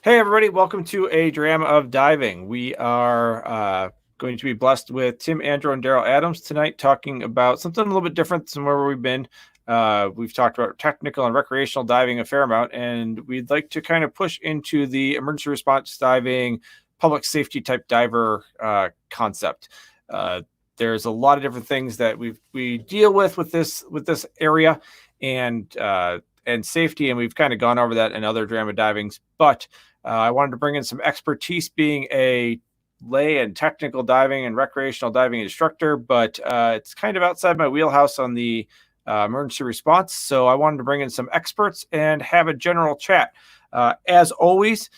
Hey, everybody. Welcome to a Dram of Diving. We are going to be blessed with Tim, Andro, and Darrell Adams tonight talking about something a little bit different than where we've been. We've talked about technical and recreational diving a fair amount, and we'd like to kind of push into the emergency response diving, public safety type diver concept. There's a lot of different things that we deal with this area and safety, and we've kind of gone over that in other Dram of Divings, but I wanted to bring in some expertise being a lay and technical diving and recreational diving instructor, but it's kind of outside my wheelhouse on the emergency response. So I wanted to bring in some experts and have a general chat. As always,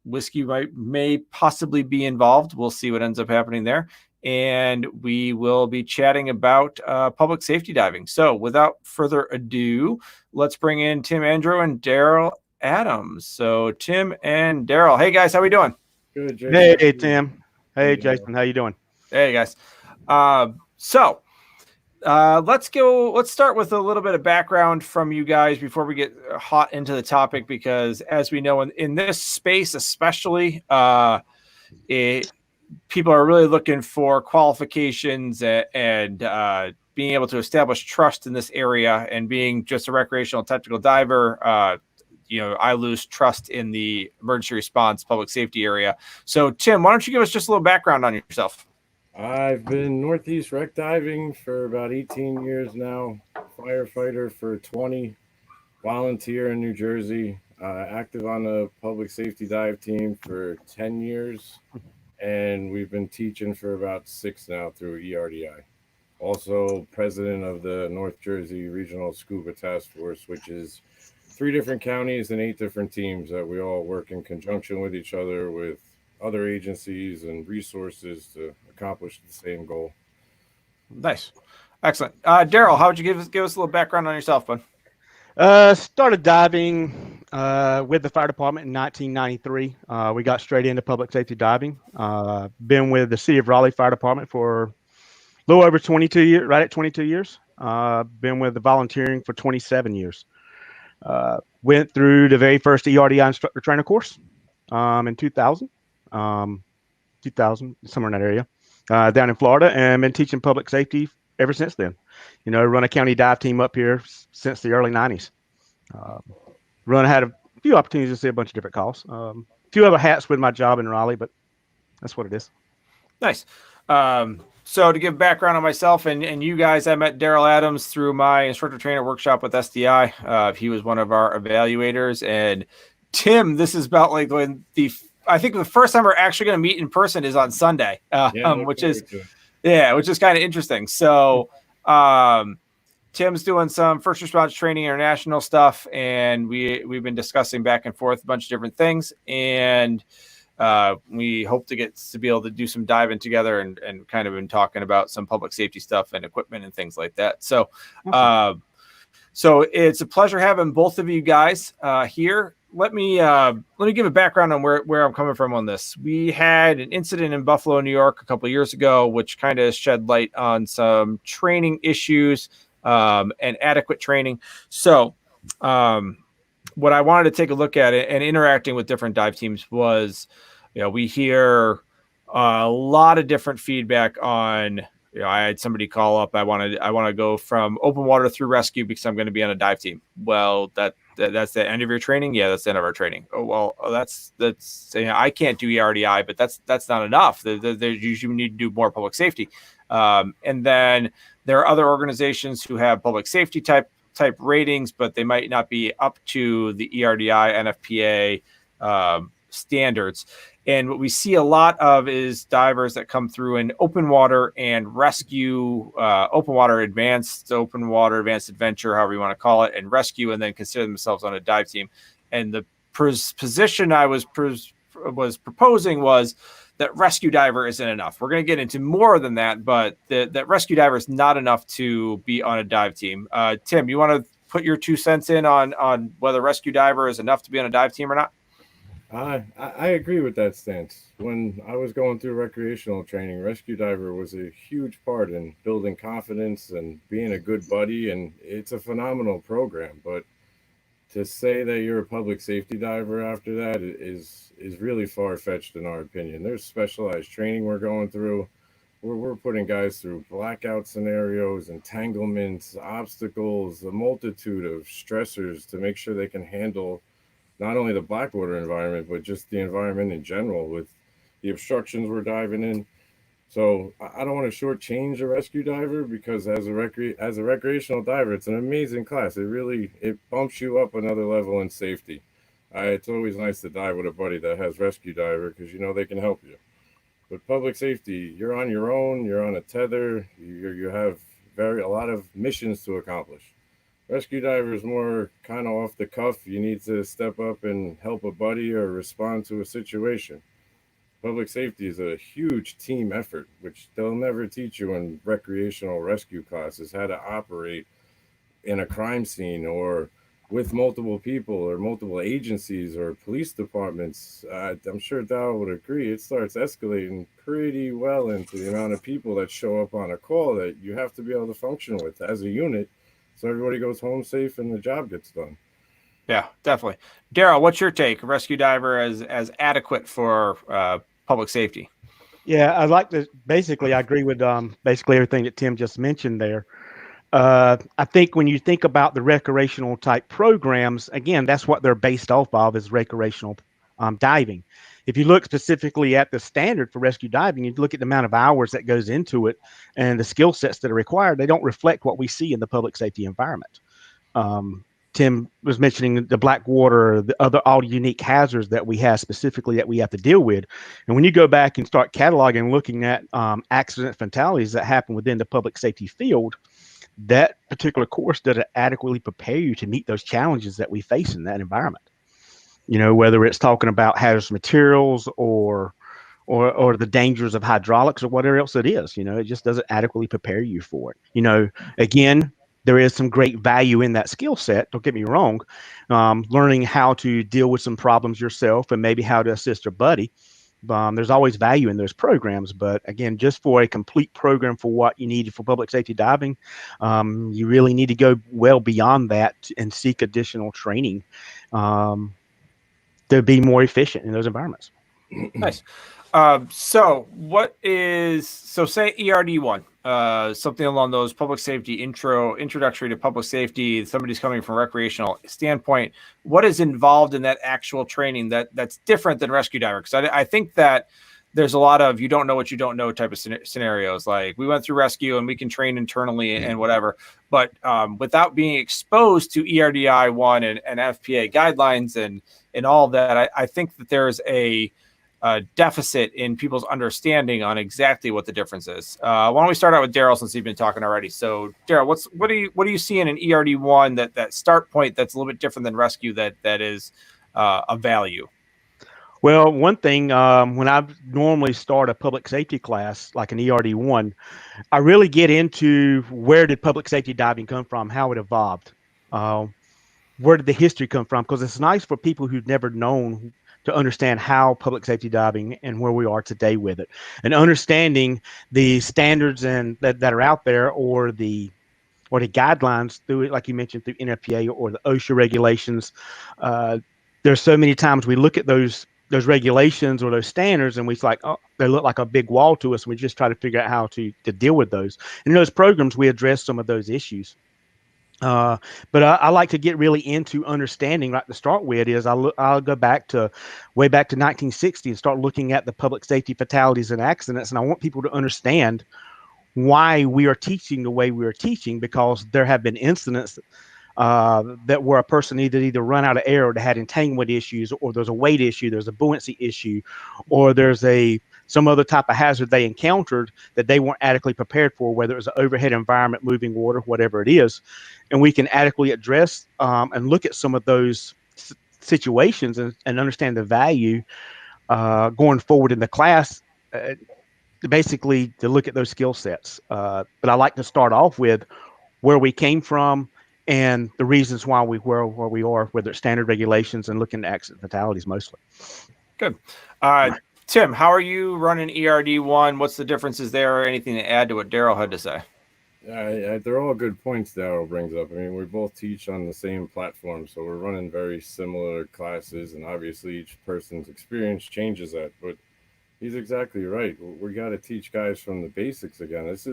whiskey may possibly be involved. We'll see what ends up happening there. And we will be chatting about public safety diving. So without further ado, let's bring in Tim, Andro, and Darrell Adams. So Tim and Darrell. Hey guys, how we doing? Good, Jason. Hey Tim. Hey Jason, how you doing? Hey guys. Let's start with a little bit of background from you guys before we get hot into the topic, because as we know in this space especially, people are really looking for qualifications and being able to establish trust in this area. And being just a recreational technical diver, I lose trust in the emergency response public safety area. So Tim, why don't you give us just a little background on yourself? I've been Northeast wreck diving for about 18 years now, firefighter for 20, volunteer in New Jersey, active on the public safety dive team for 10 years, and we've been teaching for about 6 now through ERDI. Also president of the North Jersey Regional Scuba Task Force, which is 3 different counties and 8 different teams that we all work in conjunction with each other, with other agencies and resources to accomplish the same goal. Nice. Excellent. Darrell, how would you give us a little background on yourself, bud? Started diving with the fire department in 1993. We got straight into public safety diving. Been with the City of Raleigh Fire Department for a little over 22 years, right at 22 years. Been with the volunteering for 27 years. Went through the very first ERDI instructor trainer course in 2000, somewhere in that area, down in Florida, and been teaching public safety ever since then. Run a county dive team up here since the early 90s. Had a few opportunities to see a bunch of different calls. A few other hats with my job in Raleigh, but that's what it is. Nice. So to give background on myself and you guys, I met Darrell Adams through my instructor trainer workshop with SDI. He was one of our evaluators. And Tim, this is about like when I think the first time we're actually going to meet in person is on Sunday, which is kind of interesting. So Tim's doing some first response training, international stuff, and we've been discussing back and forth a bunch of different things, and we hope to get to be able to do some diving together and kind of been talking about some public safety stuff and equipment and things like that. So so it's a pleasure having both of you guys here. Let me give a background on where I'm coming from on this. We had an incident in Buffalo, New York a couple of years ago, which kind of shed light on some training issues and adequate training. So what I wanted to take a look at it and interacting with different dive teams was, we hear a lot of different feedback on, I had somebody call up, I want to go from open water through rescue because I'm going to be on a dive team. Well, that's the end of your training. Yeah, that's the end of our training. Oh, well, that's I can't do ERDI, but that's not enough. You usually need to do more public safety. And then there are other organizations who have public safety type ratings, but they might not be up to the ERDI, NFPA standards. And what we see a lot of is divers that come through in open water and rescue, open water advanced adventure, however you want to call it, and rescue, and then consider themselves on a dive team. And the position I was proposing was that rescue diver isn't enough. We're going to get into more than that, but that rescue diver is not enough to be on a dive team. Tim, you want to put your 2 cents in on whether rescue diver is enough to be on a dive team or not? I agree with that stance. When I was going through recreational training, rescue diver was a huge part in building confidence and being a good buddy, and it's a phenomenal program. But to say that you're a public safety diver after that is really far fetched in our opinion. There's specialized training we're going through. We're putting guys through blackout scenarios, entanglements, obstacles, a multitude of stressors to make sure they can handle not only the blackwater environment, but just the environment in general with the obstructions we're diving in. So I don't want to shortchange a rescue diver because as a recreational diver, it's an amazing class. It bumps you up another level in safety. It's always nice to dive with a buddy that has rescue diver because you know they can help you. But public safety, you're on your own. You're on a tether. You have a lot of missions to accomplish. Rescue diver is more kind of off the cuff. You need to step up and help a buddy or respond to a situation. Public safety is a huge team effort, which they'll never teach you in recreational rescue classes how to operate in a crime scene or with multiple people or multiple agencies or police departments. I'm sure Darrell would agree. It starts escalating pretty well into the amount of people that show up on a call that you have to be able to function with as a unit so everybody goes home safe and the job gets done. Yeah, definitely. Darrell, what's your take? Rescue diver as adequate for public safety? Yeah, I like to basically, I agree with basically everything that Tim just mentioned there. I think when you think about the recreational type programs, again, that's what they're based off of is recreational diving. If you look specifically at the standard for rescue diving, you look at the amount of hours that goes into it and the skill sets that are required, they don't reflect what we see in the public safety environment. Tim was mentioning the black water, the other all unique hazards that we have specifically that we have to deal with. And when you go back and start cataloging, looking at accident fatalities that happen within the public safety field, that particular course doesn't adequately prepare you to meet those challenges that we face in that environment. You know, whether it's talking about hazardous materials or the dangers of hydraulics or whatever else it is, you know, it just doesn't adequately prepare you for it. You know, again, there is some great value in that skill set. Don't get me wrong. Learning how to deal with some problems yourself and maybe how to assist your buddy. There's always value in those programs, but again, just for a complete program for what you need for public safety diving, you really need to go well beyond that and seek additional training to be more efficient in those environments. Nice. So say ERD1, something along those public safety introductory to public safety, somebody's coming from a recreational standpoint, what is involved in that actual training that's different than rescue diver? Because I think that there's a lot of you don't know what you don't know type of scenarios. Like we went through rescue and we can train internally and whatever, but without being exposed to ERDI 1 and FPA guidelines and all that, I think that there's a deficit in people's understanding on exactly what the difference is. Why don't we start out with Darrell since he's been talking already? So Darrell, what are you seeing in ERD1 that start point that's a little bit different than rescue that is a value? Well, one thing, when I normally start a public safety class, like an ERD1, I really get into where did public safety diving come from, how it evolved, where did the history come from? Because it's nice for people who've never known to understand how public safety diving and where we are today with it, and understanding the standards and that are out there or the guidelines through it, like you mentioned, through NFPA or the OSHA regulations. There's so many times we look at those regulations or those standards and we like, oh, they look like a big wall to us. And we just try to figure out how to deal with those. And in those programs, we address some of those issues. But I like to get really into understanding, like to start with is I'll go back to way back to 1960 and start looking at the public safety fatalities and accidents. And I want people to understand why we are teaching the way we are teaching, because there have been incidents that where a person either run out of air or they had entanglement issues, or there's a weight issue, there's a buoyancy issue, or there's some other type of hazard they encountered that they weren't adequately prepared for, whether it was an overhead environment, moving water, whatever it is. And we can adequately address and look at some of those situations and understand the value going forward in the class, basically to look at those skill sets. But I like to start off with where we came from and the reasons why we were where we are, whether it's standard regulations and looking at accident fatalities mostly. Good. Tim, how are you running ERD1? What's the differences there, or anything to add to what Darrell had to say? They're all good points Darrell brings up. I mean, we both teach on the same platform, so we're running very similar classes, and obviously each person's experience changes that. But he's exactly right. We got to teach guys from the basics again. This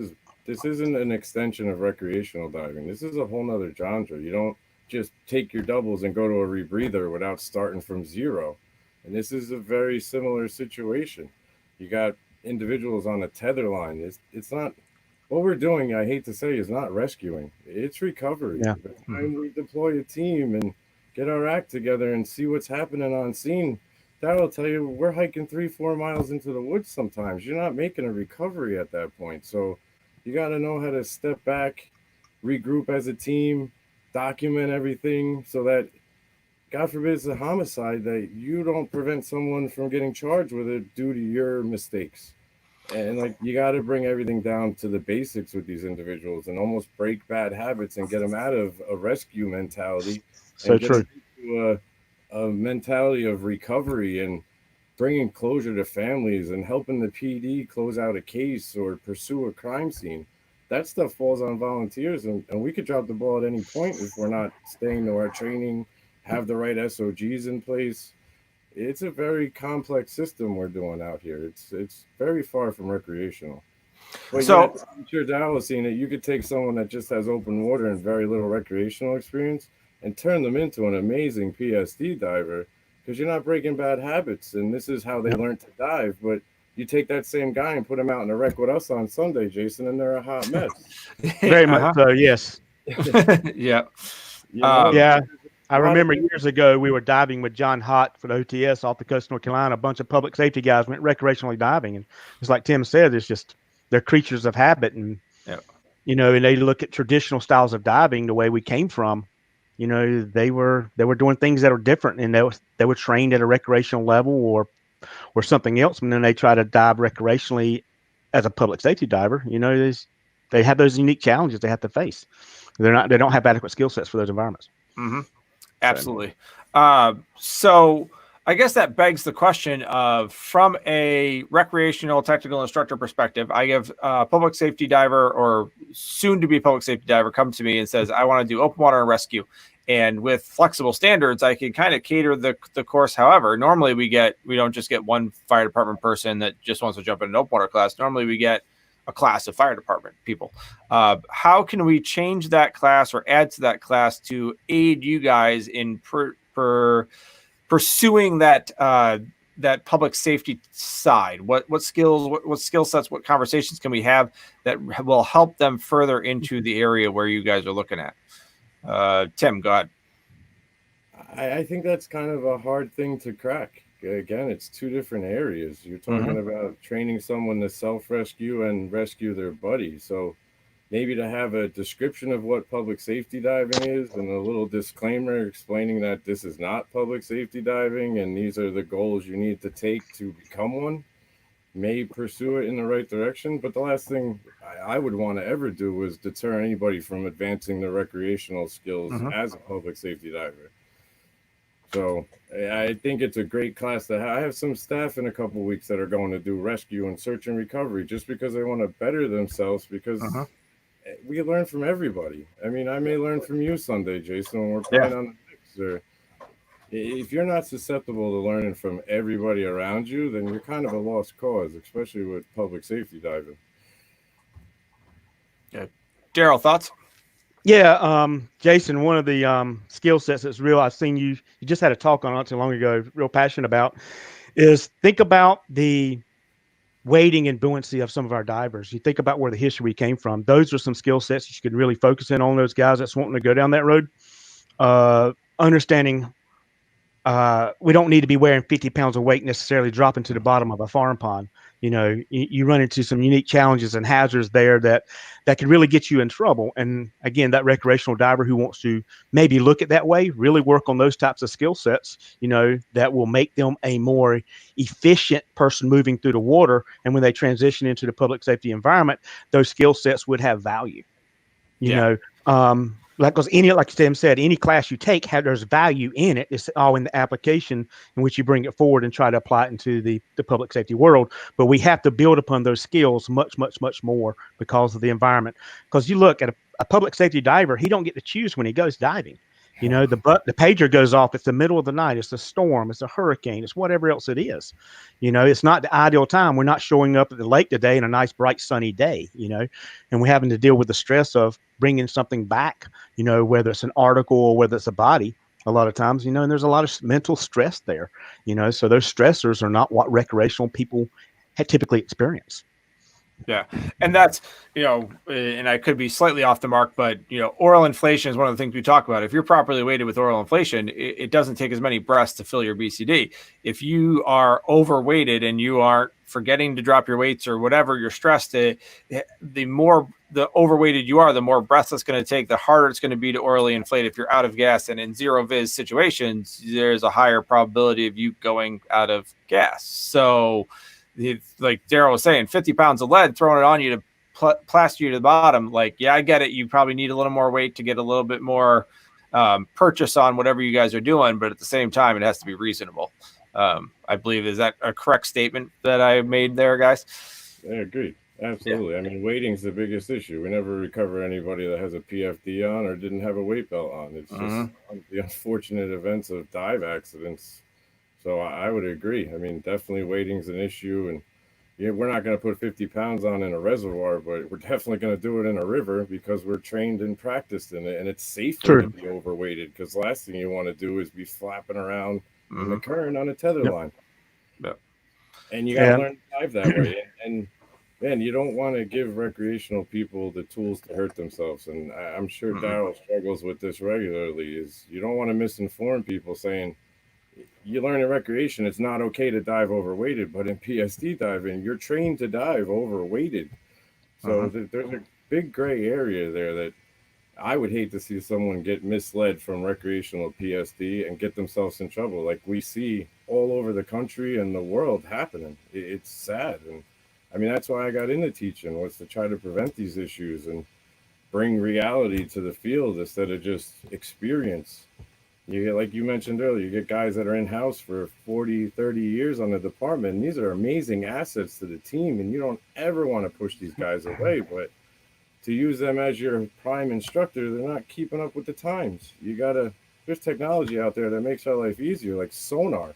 isn't an extension of recreational diving. This is a whole nother genre. You don't just take your doubles and go to a rebreather without starting from zero. And this is a very similar situation. You got individuals on a tether line. It's not what we're doing, I hate to say, is not rescuing. It's recovery. Yeah. The time we deploy a team and get our act together and see what's happening on scene, that'll tell you we're hiking 3, 4 miles into the woods sometimes. You're not making a recovery at that point. So you got to know how to step back, regroup as a team, document everything so that, God forbid, it's a homicide, that you don't prevent someone from getting charged with it due to your mistakes. And like you got to bring everything down to the basics with these individuals and almost break bad habits and get them out of a rescue mentality So and get true. them into a mentality of recovery and bringing closure to families and helping the PD close out a case or pursue a crime scene. That stuff falls on volunteers, and we could drop the ball at any point if we're not staying to our training, have the right SOGs in place. It's a very complex system we're doing out here. It's very far from recreational. But So yet, I'm sure Darrell has seen it. You could take someone that just has open water and very little recreational experience and turn them into an amazing PSD diver because you're not breaking bad habits. And this is how they Yep. learn to dive. But you take that same guy and put him out in the wreck with us on Sunday, Jason, and they're a hot mess. Very much uh-huh. so. Yes. Yeah. You know, Yeah. I a lot of remember years ago we were diving with John Hott for the OTS off the coast of North Carolina. A bunch of public safety guys went recreationally diving, and it's like Tim said, it's just they're creatures of habit, and Yeah. and they look at traditional styles of diving the way we came from. They were doing things that are different, and they were trained at a recreational level or something else, and then they try to dive recreationally as a public safety diver. They have those unique challenges they have to face. They don't have adequate skill sets for those environments. Mm-hmm. Absolutely. So I guess that begs the question of, from a recreational technical instructor perspective, I have a public safety diver or soon to be public safety diver come to me and says, I want to do open water and rescue. And with flexible standards, I can kind of cater the course. However, normally we don't just get one fire department person that just wants to jump in an open water class. Normally we get a class of fire department people. How can we change that class or add to that class to aid you guys in pursuing that that public safety side? What skills, what skill sets, what conversations can we have that will help them further into the area where you guys are looking at? Tim, go ahead. I think that's kind of a hard thing to crack. Again, it's two different areas. You're talking about training someone to self-rescue and rescue their buddy. So maybe to have a description of what public safety diving is and a little disclaimer explaining that this is not public safety diving and these are the goals you need to take to become one, may pursue it in the right direction. But the last thing I would want to ever do is deter anybody from advancing their recreational skills as a public safety diver. So I think it's a great class to have. I have some staff in a couple of weeks that are going to do rescue and search and recovery just because they want to better themselves, because we learn from everybody. I mean, I may learn from you Sunday, Jason, when we're playing on the mix. Or if you're not susceptible to learning from everybody around you, then you're kind of a lost cause, especially with public safety diving. Yeah. Darrell, thoughts? Yeah, Jason, one of the skill sets that's real, I've seen you just had a talk on not too long ago, real passionate about, is think about the weighting and buoyancy of some of our divers. You think about where the history we came from. Those are some skill sets that you could really focus in on those guys that's wanting to go down that road. Understanding we don't need to be wearing 50 pounds of weight necessarily dropping to the bottom of a farm pond. You run into some unique challenges and hazards there that can really get you in trouble. And again, that recreational diver who wants to maybe look at that way, really work on those types of skill sets, that will make them a more efficient person moving through the water. And when they transition into the public safety environment, those skill sets would have value. Because like Tim said, any class you take, there's value in it. It's all in the application in which you bring it forward and try to apply it into the public safety world. But we have to build upon those skills much, much, much more because of the environment. Because you look at a public safety diver, he don't get to choose when he goes diving. You know, the pager goes off. It's the middle of the night. It's a storm. It's a hurricane. It's whatever else it is. You know, it's not the ideal time. We're not showing up at the lake today in a nice, bright, sunny day, you know, and we're having to deal with the stress of bringing something back, you know, whether it's an article or whether it's a body a lot of times, you know, and there's a lot of mental stress there, you know, so those stressors are not what recreational people typically experience. Yeah. And that's, you know, and I could be slightly off the mark, but, you know, oral inflation is one of the things we talk about. If you're properly weighted with oral inflation, it doesn't take as many breaths to fill your BCD. If you are overweighted and you are forgetting to drop your weights or whatever, you're stressed, the more the overweighted you are, the more breaths it's going to take, the harder it's going to be to orally inflate. If you're out of gas, and in zero viz situations, there's a higher probability of you going out of gas. So, like Darrell was saying, 50 pounds of lead, throwing it on you to plaster you to the bottom. Like, yeah, I get it. You probably need a little more weight to get a little bit more purchase on whatever you guys are doing. But at the same time, it has to be reasonable. I believe, is that a correct statement that I made there, guys? I agree. Absolutely. Yeah. I mean, weighting's the biggest issue. We never recover anybody that has a PFD on or didn't have a weight belt on. It's just the unfortunate events of dive accidents. So I would agree. I mean, definitely weighting's an issue, and yeah, we're not going to put 50 pounds on in a reservoir, but we're definitely going to do it in a river because we're trained and practiced in it, and it's safer to be overweighted because the last thing you want to do is be flapping around in the current on a tether line. Yep. And you got to learn to dive that way. And man, you don't want to give recreational people the tools to hurt themselves. And I'm sure Darrell struggles with this regularly. Is you don't want to misinform people saying, you learn in recreation, it's not okay to dive overweighted, but in PSD diving, you're trained to dive overweighted. So there's a big gray area there that I would hate to see someone get misled from recreational PSD and get themselves in trouble like we see all over the country and the world happening. It's sad. And I mean, that's why I got into teaching, was to try to prevent these issues and bring reality to the field instead of just experience. You get, like you mentioned earlier, you get guys that are in-house for 40, 30 years on the department, and these are amazing assets to the team, and you don't ever want to push these guys away, but to use them as your prime instructor, they're not keeping up with the times. There's technology out there that makes our life easier, like sonar.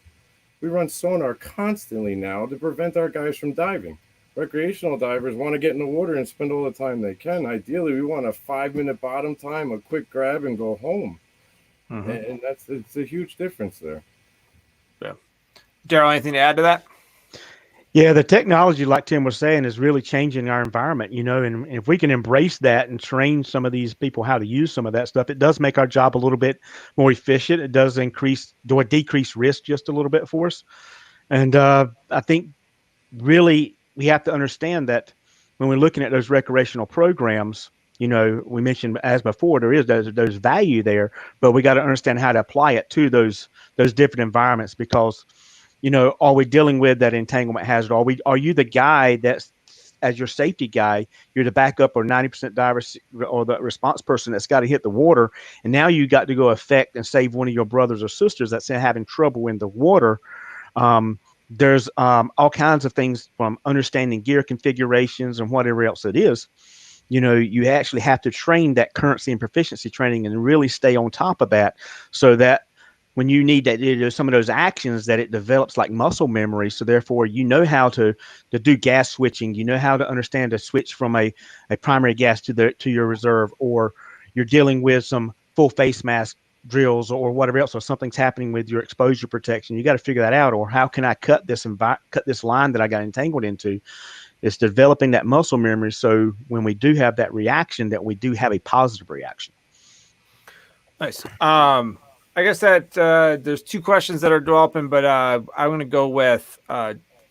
We run sonar constantly now to prevent our guys from diving. Recreational divers want to get in the water and spend all the time they can. Ideally, we want a 5-minute bottom time, a quick grab, and go home. And it's a huge difference there. Yeah. Darrell, anything to add to that? Yeah, the technology, like Tim was saying, is really changing our environment, you know, and if we can embrace that and train some of these people how to use some of that stuff, it does make our job a little bit more efficient. It does decrease risk just a little bit for us. And I think really we have to understand that when we're looking at those recreational programs, you know, we mentioned as before, there's value there, but we got to understand how to apply it to those different environments because, you know, are we dealing with that entanglement hazard? Are you the guy that's, as your safety guy, you're the backup or 90% diver or the response person that's got to hit the water, and now you got to go affect and save one of your brothers or sisters that's having trouble in the water. There's all kinds of things from understanding gear configurations and whatever else it is. You know, you actually have to train that currency and proficiency training and really stay on top of that so that when you need to do some of those actions that it develops like muscle memory. So therefore, you know how to do gas switching. You know how to understand to switch from a primary gas to your reserve, or you're dealing with some full face mask drills or whatever else, or something's happening with your exposure protection. You got to figure that out. Or how can I cut this line that I got entangled into? It's developing that muscle memory. So when we do have that reaction, that we do have a positive reaction. Nice. I guess that there's two questions that are developing, but I'm going to go with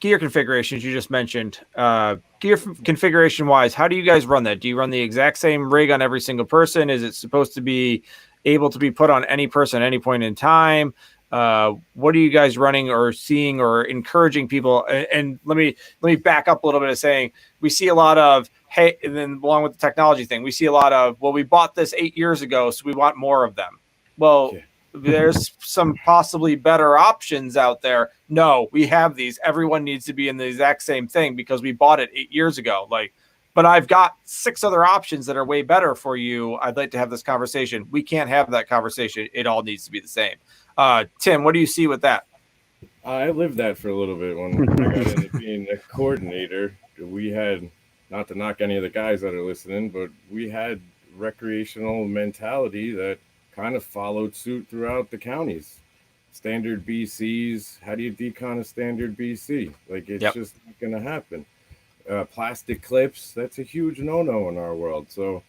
gear configurations you just mentioned. Gear configuration wise, how do you guys run that? Do you run the exact same rig on every single person? Is it supposed to be able to be put on any person at any point in time? What are you guys running or seeing or encouraging people? And let me back up a little bit of saying we see a lot of hey, and then along with the technology thing, we see a lot of, well, we bought this 8 years ago, so we want more of them. Well, there's some possibly better options out there. No, we have these. Everyone needs to be in the exact same thing because we bought it 8 years ago. Like, but I've got 6 other options that are way better for you. I'd like to have this conversation. We can't have that conversation. It all needs to be the same. Tim, what do you see with that? I lived that for a little bit when I got into being a coordinator. We had, not to knock any of the guys that are listening, but we had recreational mentality that kind of followed suit throughout the counties. Standard BCs, how do you decon a standard BC? Like, it's just not going to happen. Plastic clips, that's a huge no-no in our world. So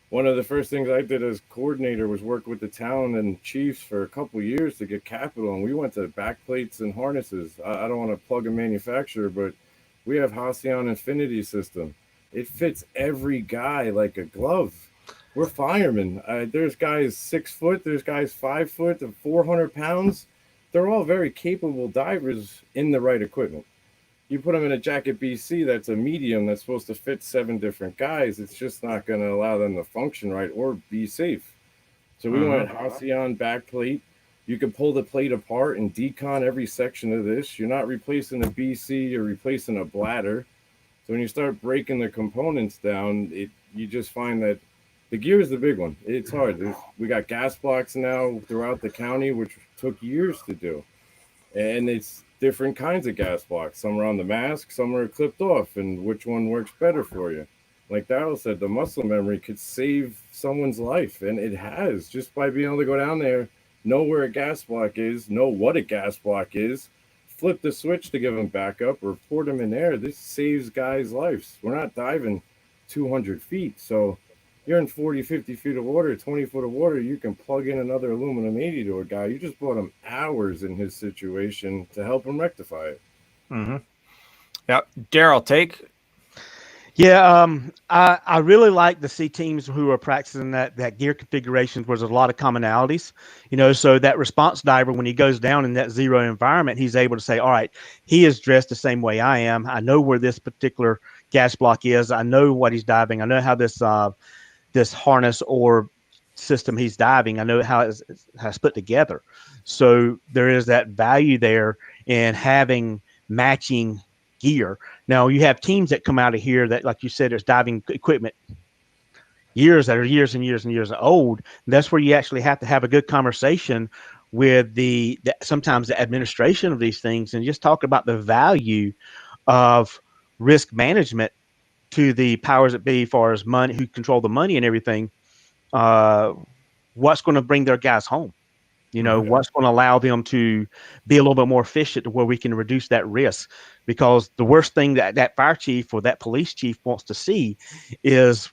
one of the first things I did as coordinator was work with the town and chiefs for a couple of years to get capital, and we went to backplates and harnesses. I don't want to plug a manufacturer, but we have Halcyon Infinity system. It fits every guy like a glove. We're firemen. There's guys 6 foot, there's guys 5 foot to 400 pounds. They're all very capable divers in the right equipment. You put them in a jacket BC that's a medium that's supposed to fit 7 different guys, it's just not going to allow them to function right or be safe. So we went Halcyon back plate. You can pull the plate apart and decon every section of this. You're not replacing a BC, you're replacing a bladder. So when you start breaking the components down, you just find that the gear is the big one. It's hard. We got gas blocks now throughout the county, which took years to do. And it's different kinds of gas blocks. Some are on the mask, some are clipped off, and which one works better for you. Like Darrell said, the muscle memory could save someone's life, and it has, just by being able to go down there, know where a gas block is, know what a gas block is, flip the switch to give them backup, or port them in air. This saves guys' lives. We're not diving 200 feet, so you're in 40, 50 feet of water, 20 foot of water, you can plug in another aluminum 80 to a guy. You just bought him hours in his situation to help him rectify it. Yeah. Darrell, take. Yeah, I really like to see teams who are practicing that gear configurations where there's a lot of commonalities, so that response diver, when he goes down in that zero environment, he's able to say, all right, he is dressed the same way I am. I know where this particular gas block is. I know what he's diving. I know how this harness or system he's diving, I know how it's put together. So there is that value there in having matching gear. Now you have teams that come out of here that, like you said, there's diving equipment years and years and years old. That's where you actually have to have a good conversation with the sometimes the administration of these things and just talk about the value of risk management to the powers that be, as far as money, who control the money and everything. What's going to bring their guys home? What's going to allow them to be a little bit more efficient to where we can reduce that risk? Because the worst thing that fire chief or that police chief wants to see is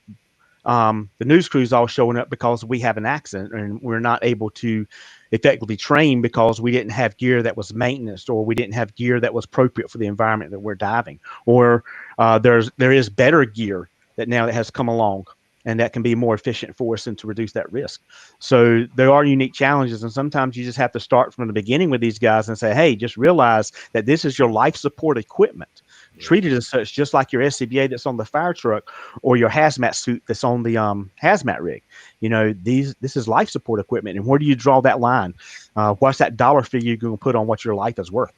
the news crews all showing up because we have an accident and we're not able to effectively train because we didn't have gear that was maintenance, or we didn't have gear that was appropriate for the environment that we're diving, or there is better gear that has come along and that can be more efficient for us and to reduce that risk. So there are unique challenges, and sometimes you just have to start from the beginning with these guys and say, hey, just realize that this is your life support equipment. Treat it as such, just like your SCBA that's on the fire truck or your hazmat suit that's on the hazmat rig. This is life support equipment. And where do you draw that line? What's that dollar figure you're going to put on what your life is worth?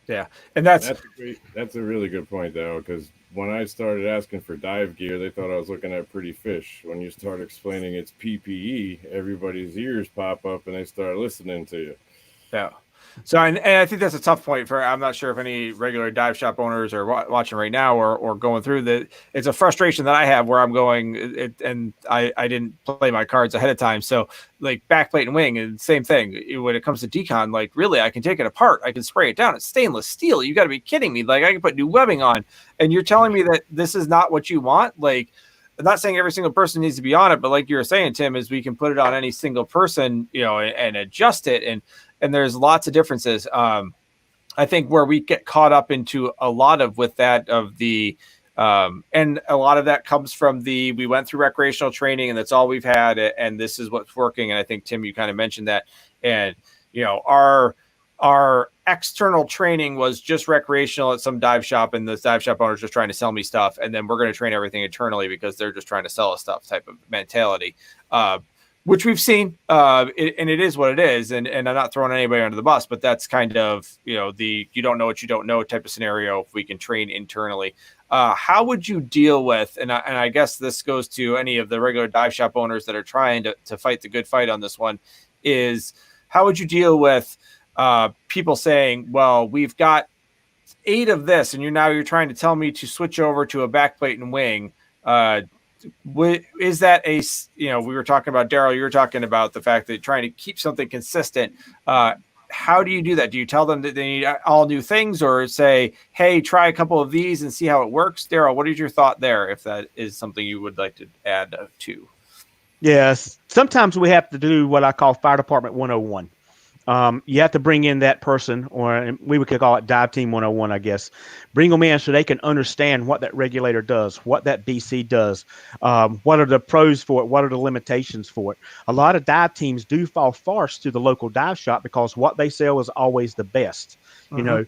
Yeah, and that's a really good point, though, because when I started asking for dive gear, they thought I was looking at pretty fish. When you start explaining it's PPE, everybody's ears pop up and they start listening to you. Yeah. So, and I think that's a tough point I'm not sure if any regular dive shop owners are watching right now or going through that. It's a frustration that I have where I'm going and I didn't play my cards ahead of time. So like backplate and wing and same thing when it comes to decon, like really, I can take it apart. I can spray it down. It's stainless steel. You got to be kidding me. Like I can put new webbing on and you're telling me that this is not what you want. Like, I'm not saying every single person needs to be on it, but like you were saying, Tim, is we can put it on any single person, and adjust it. And there's lots of differences. I think where we get caught up into a lot of with that of the, and a lot of that comes from we went through recreational training and that's all we've had. And this is what's working. And I think, Tim, you kind of mentioned that. And, our external training was just recreational at some dive shop, and the dive shop owner's just trying to sell me stuff, and then we're going to train everything internally because they're just trying to sell us stuff type of mentality, which we've seen, and it is what it is, and I'm not throwing anybody under the bus, but that's kind of, the you don't know what you don't know type of scenario if we can train internally. How would you deal with, and I guess this goes to any of the regular dive shop owners that are trying to fight the good fight on this one, is how would you deal with people saying, well, we've got 8 of this, and you're trying to tell me to switch over to a backplate and wing. Is that we were talking about, Darrell, you were talking about the fact that trying to keep something consistent. How do you do that? Do you tell them that they need all new things, or say, hey, try a couple of these and see how it works? Darrell, what is your thought there, if that is something you would like to add to? Yes. Sometimes we have to do what I call Fire Department 101. You have to bring in that person, or we could call it Dive Team 101, I guess. Bring them in so they can understand what that regulator does, what that BC does, what are the pros for it, what are the limitations for it. A lot of dive teams do fall farce to the local dive shop because what they sell is always the best, when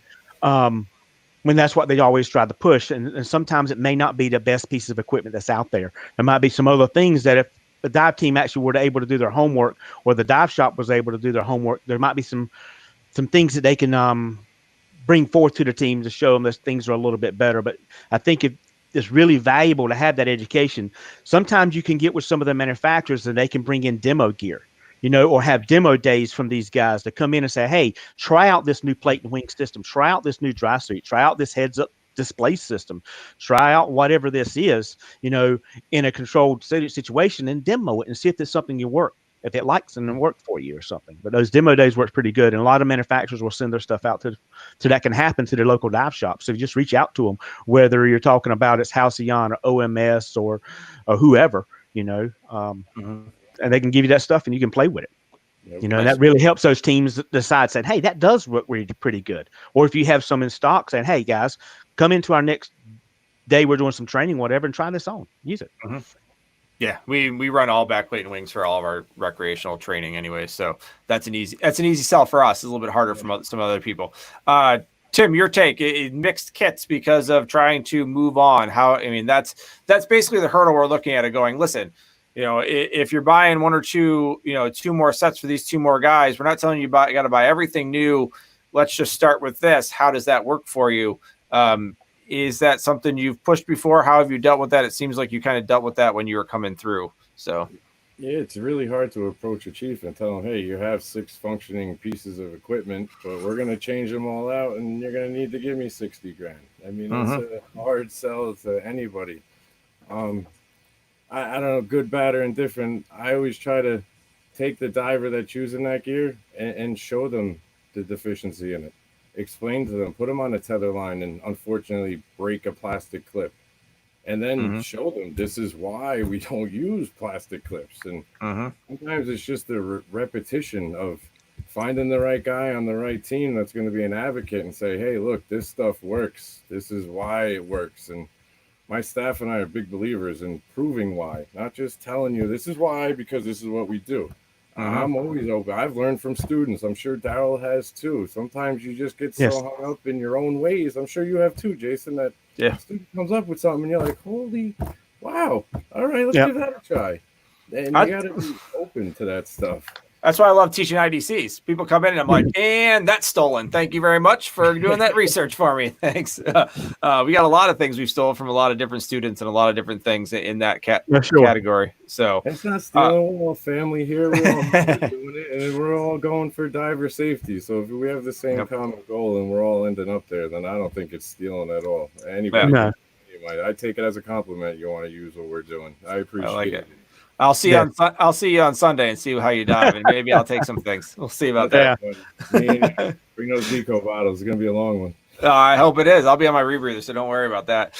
that's what they always try to push. And sometimes it may not be the best piece of equipment that's out there. There might be some other things that if the dive team actually were able to do their homework, or the dive shop was able to do their homework, there might be some things that they can bring forth to the team to show them that things are a little bit better. But I think it's really valuable to have that education. Sometimes you can get with some of the manufacturers and they can bring in demo gear, or have demo days from these guys to come in and say, hey, try out this new plate and wing system, try out this new dry suit, try out this heads up display system, try out whatever this is, in a controlled situation, and demo it and see if there's something you work, if it likes and work for you or something. But those demo days work pretty good. And a lot of manufacturers will send their stuff out to that can happen to their local dive shop. So you just reach out to them, whether you're talking about it's Halcyon or OMS or whoever, and they can give you that stuff and you can play with it. And that really helps those teams decide, saying, hey, that does work really pretty good. Or if you have some in stock, saying, hey, guys, come into our next day, we're doing some training, whatever, and try this on. Use it. Yeah, we run all backplate and wings for all of our recreational training anyway, so that's an easy sell for us. It's a little bit harder for some other people. Tim, your take, mixed kits because of trying to move on. That's basically the hurdle we're looking at, going, listen, if you're buying 1 or 2, 2 more sets for these 2 more guys, we're not telling you got to buy everything new. Let's just start with this. How does that work for you? Is that something you've pushed before? How have you dealt with that? It seems like you kind of dealt with that when you were coming through. So, yeah, it's really hard to approach a chief and tell him, hey, you have 6 functioning pieces of equipment, but we're going to change them all out and you're going to need to give me 60 grand. It's a hard sell to anybody. I don't know, good, bad, or indifferent. I always try to take the diver that's using that gear and show them the deficiency in it. Explain to them, put them on a tether line and unfortunately break a plastic clip. And then show them this is why we don't use plastic clips. And sometimes it's just the repetition of finding the right guy on the right team that's going to be an advocate and say, hey, look, this stuff works. This is why it works. And my staff and I are big believers in proving why, not just telling you this is why because this is what we do. I'm always open. I've learned from students. I'm sure Darrell has too. Sometimes you just get so hung up in your own ways. I'm sure you have too, Jason, that a student comes up with something and you're like, holy, wow. All right, let's give that a try. And you got to be open to that stuff. That's why I love teaching IDCs. People come in and I'm like, and that's stolen. Thank you very much for doing that research for me. Thanks. We got a lot of things we've stolen from a lot of different students and a lot of different things in that category. So it's not stealing. We're all family here. We're all doing it, and we're all going for diver safety. So if we have the same common goal and we're all ending up there, then I don't think it's stealing at all. Anybody, I take it as a compliment. You want to use what we're doing. I appreciate it. I'll see you on Sunday and see how you dive, and maybe I'll take some things. We'll see about that. Bring those Deco bottles. It's gonna be a long one. I hope it is. I'll be on my rebreather, so don't worry about that.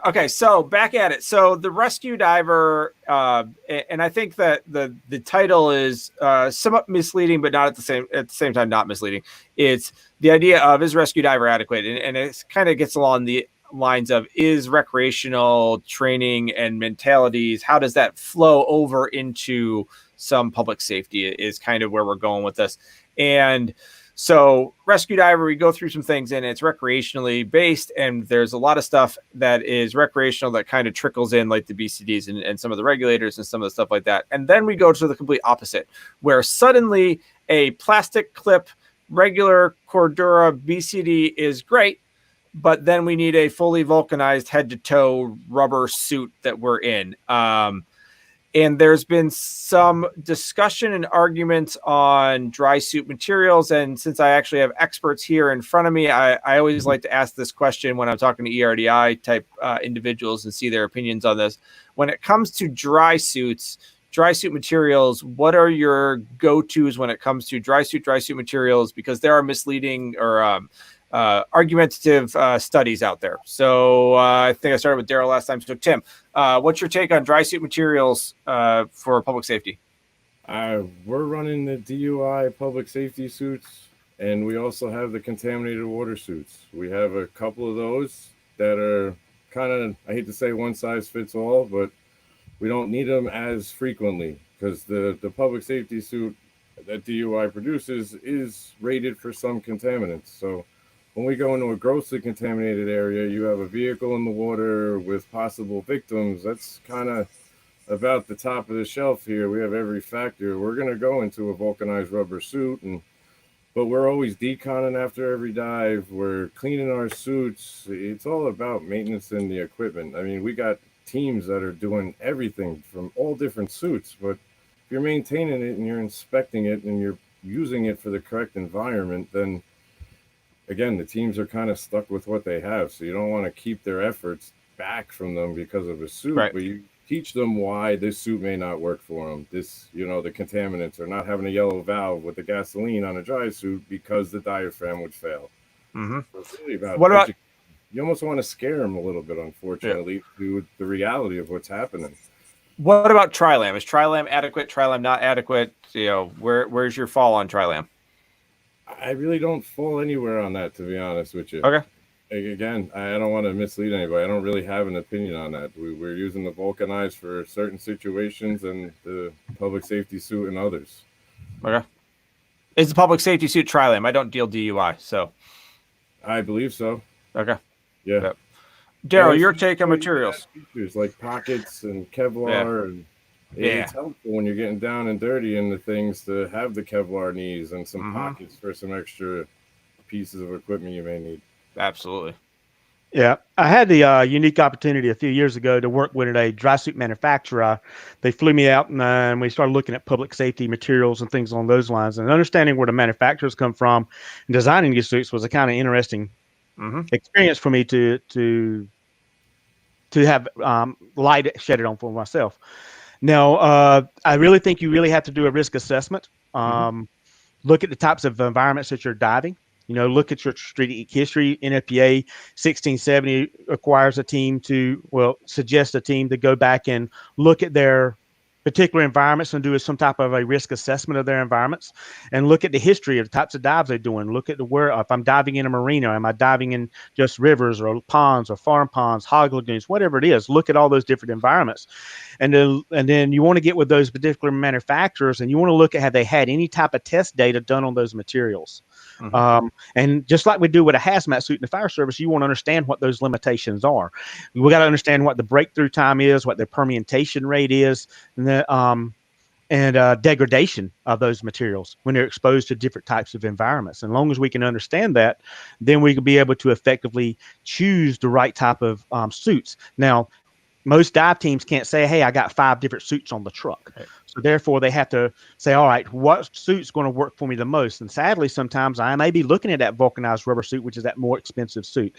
Okay, so back at it. So the rescue diver, and I think that the title is somewhat misleading, but not at the same time not misleading. It's the idea of, is rescue diver adequate, and it kind of gets along lines of, is recreational training and mentalities, how does that flow over into some public safety is kind of where we're going with this. And so rescue diver, we go through some things and it's recreationally based, and there's a lot of stuff that is recreational that kind of trickles in, like the BCDs and some of the regulators and some of the stuff like that. And then we go to the complete opposite, where suddenly a plastic clip regular Cordura BCD is great, but then we need a fully vulcanized head to toe rubber suit that we're in. And there's been some discussion and arguments on dry suit materials. And since I actually have experts here in front of me, I always like to ask this question when I'm talking to ERDI type individuals and see their opinions on this. When it comes to dry suit materials, what are your go-tos when it comes to dry suit materials? Because there are misleading or argumentative studies out there. So I think I started with Darrell last time. So Tim, what's your take on dry suit materials for public safety? We're running the DUI public safety suits, and we also have the contaminated water suits. We have a couple of those that are kind of, I hate to say one size fits all, but we don't need them as frequently because the public safety suit that DUI produces is rated for some contaminants. So when we go into a grossly contaminated area, you have a vehicle in the water with possible victims. That's kind of about the top of the shelf here. We have every factor. We're going to go into a vulcanized rubber suit, but we're always deconning after every dive. We're cleaning our suits. It's all about maintenance in the equipment. I mean, we got teams that are doing everything from all different suits, but if you're maintaining it and you're inspecting it and you're using it for the correct environment, then again, the teams are kind of stuck with what they have. So you don't want to keep their efforts back from them because of a suit, right? But you teach them why this suit may not work for them. The contaminants are not having a yellow valve with the gasoline on a dry suit because the diaphragm would fail. Mm-hmm. So it's really about you almost want to scare them a little bit, unfortunately, to the reality of what's happening. What about Trilam? Is Trilam adequate? Trilam not adequate? Where's your fall on Trilam? I really don't fall anywhere on that, to be honest with you. Okay. Again, I don't want to mislead anybody. I don't really have an opinion on that. We're using the vulcanized for certain situations and the public safety suit and others. Okay. Is the public safety suit Trilam? I don't deal DUI, so. I believe so. Okay. Yeah. Yep. Darrell, your take on materials. Features like pockets and Kevlar and it's helpful when you're getting down and dirty in the things to have the Kevlar knees and some pockets for some extra pieces of equipment you may need. Absolutely. Yeah. I had the unique opportunity a few years ago to work with a dry suit manufacturer. They flew me out and we started looking at public safety materials and things along those lines. And understanding where the manufacturers come from and designing these suits was a kind of interesting experience for me to have light shedded on for myself. Now, I really think you really have to do a risk assessment. Look at the types of environments that you're diving. Look at your strategic history. NFPA 1670 requires suggests a team to go back and look at their particular environments and do some type of a risk assessment of their environments and look at the history of the types of dives they're doing. Look at if I'm diving in a marina, am I diving in just rivers or ponds or farm ponds, hog lagoons, whatever it is. Look at all those different environments. And then you want to get with those particular manufacturers and you want to look at have they had any type of test data done on those materials. And just like we do with a hazmat suit in the fire service, you want to understand what those limitations are. We got to understand what the breakthrough time is, what the permeation rate is, and degradation of those materials when they're exposed to different types of environments. And as long as we can understand that, then we can be able to effectively choose the right type of suits. Now, most dive teams can't say, hey, I got 5 different suits on the truck. Right. So therefore, they have to say, all right, what suit's going to work for me the most? And sadly, sometimes I may be looking at that vulcanized rubber suit, which is that more expensive suit.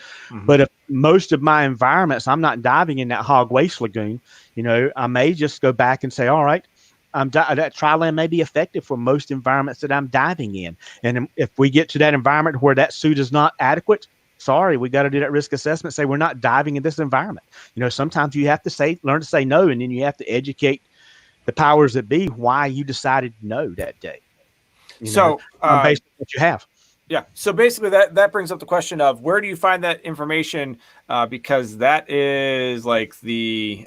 But if most of my environments, I'm not diving in that hog waste lagoon, I may just go back and say, all right, that Trilam may be effective for most environments that I'm diving in. And if we get to that environment where that suit is not adequate, sorry, we got to do that risk assessment. Say we're not diving in this environment. Sometimes you have to learn to say no, and then you have to educate the powers that be why you decided no that day. Based on what you have. Yeah. So basically that brings up the question of where do you find that information? Because that is like the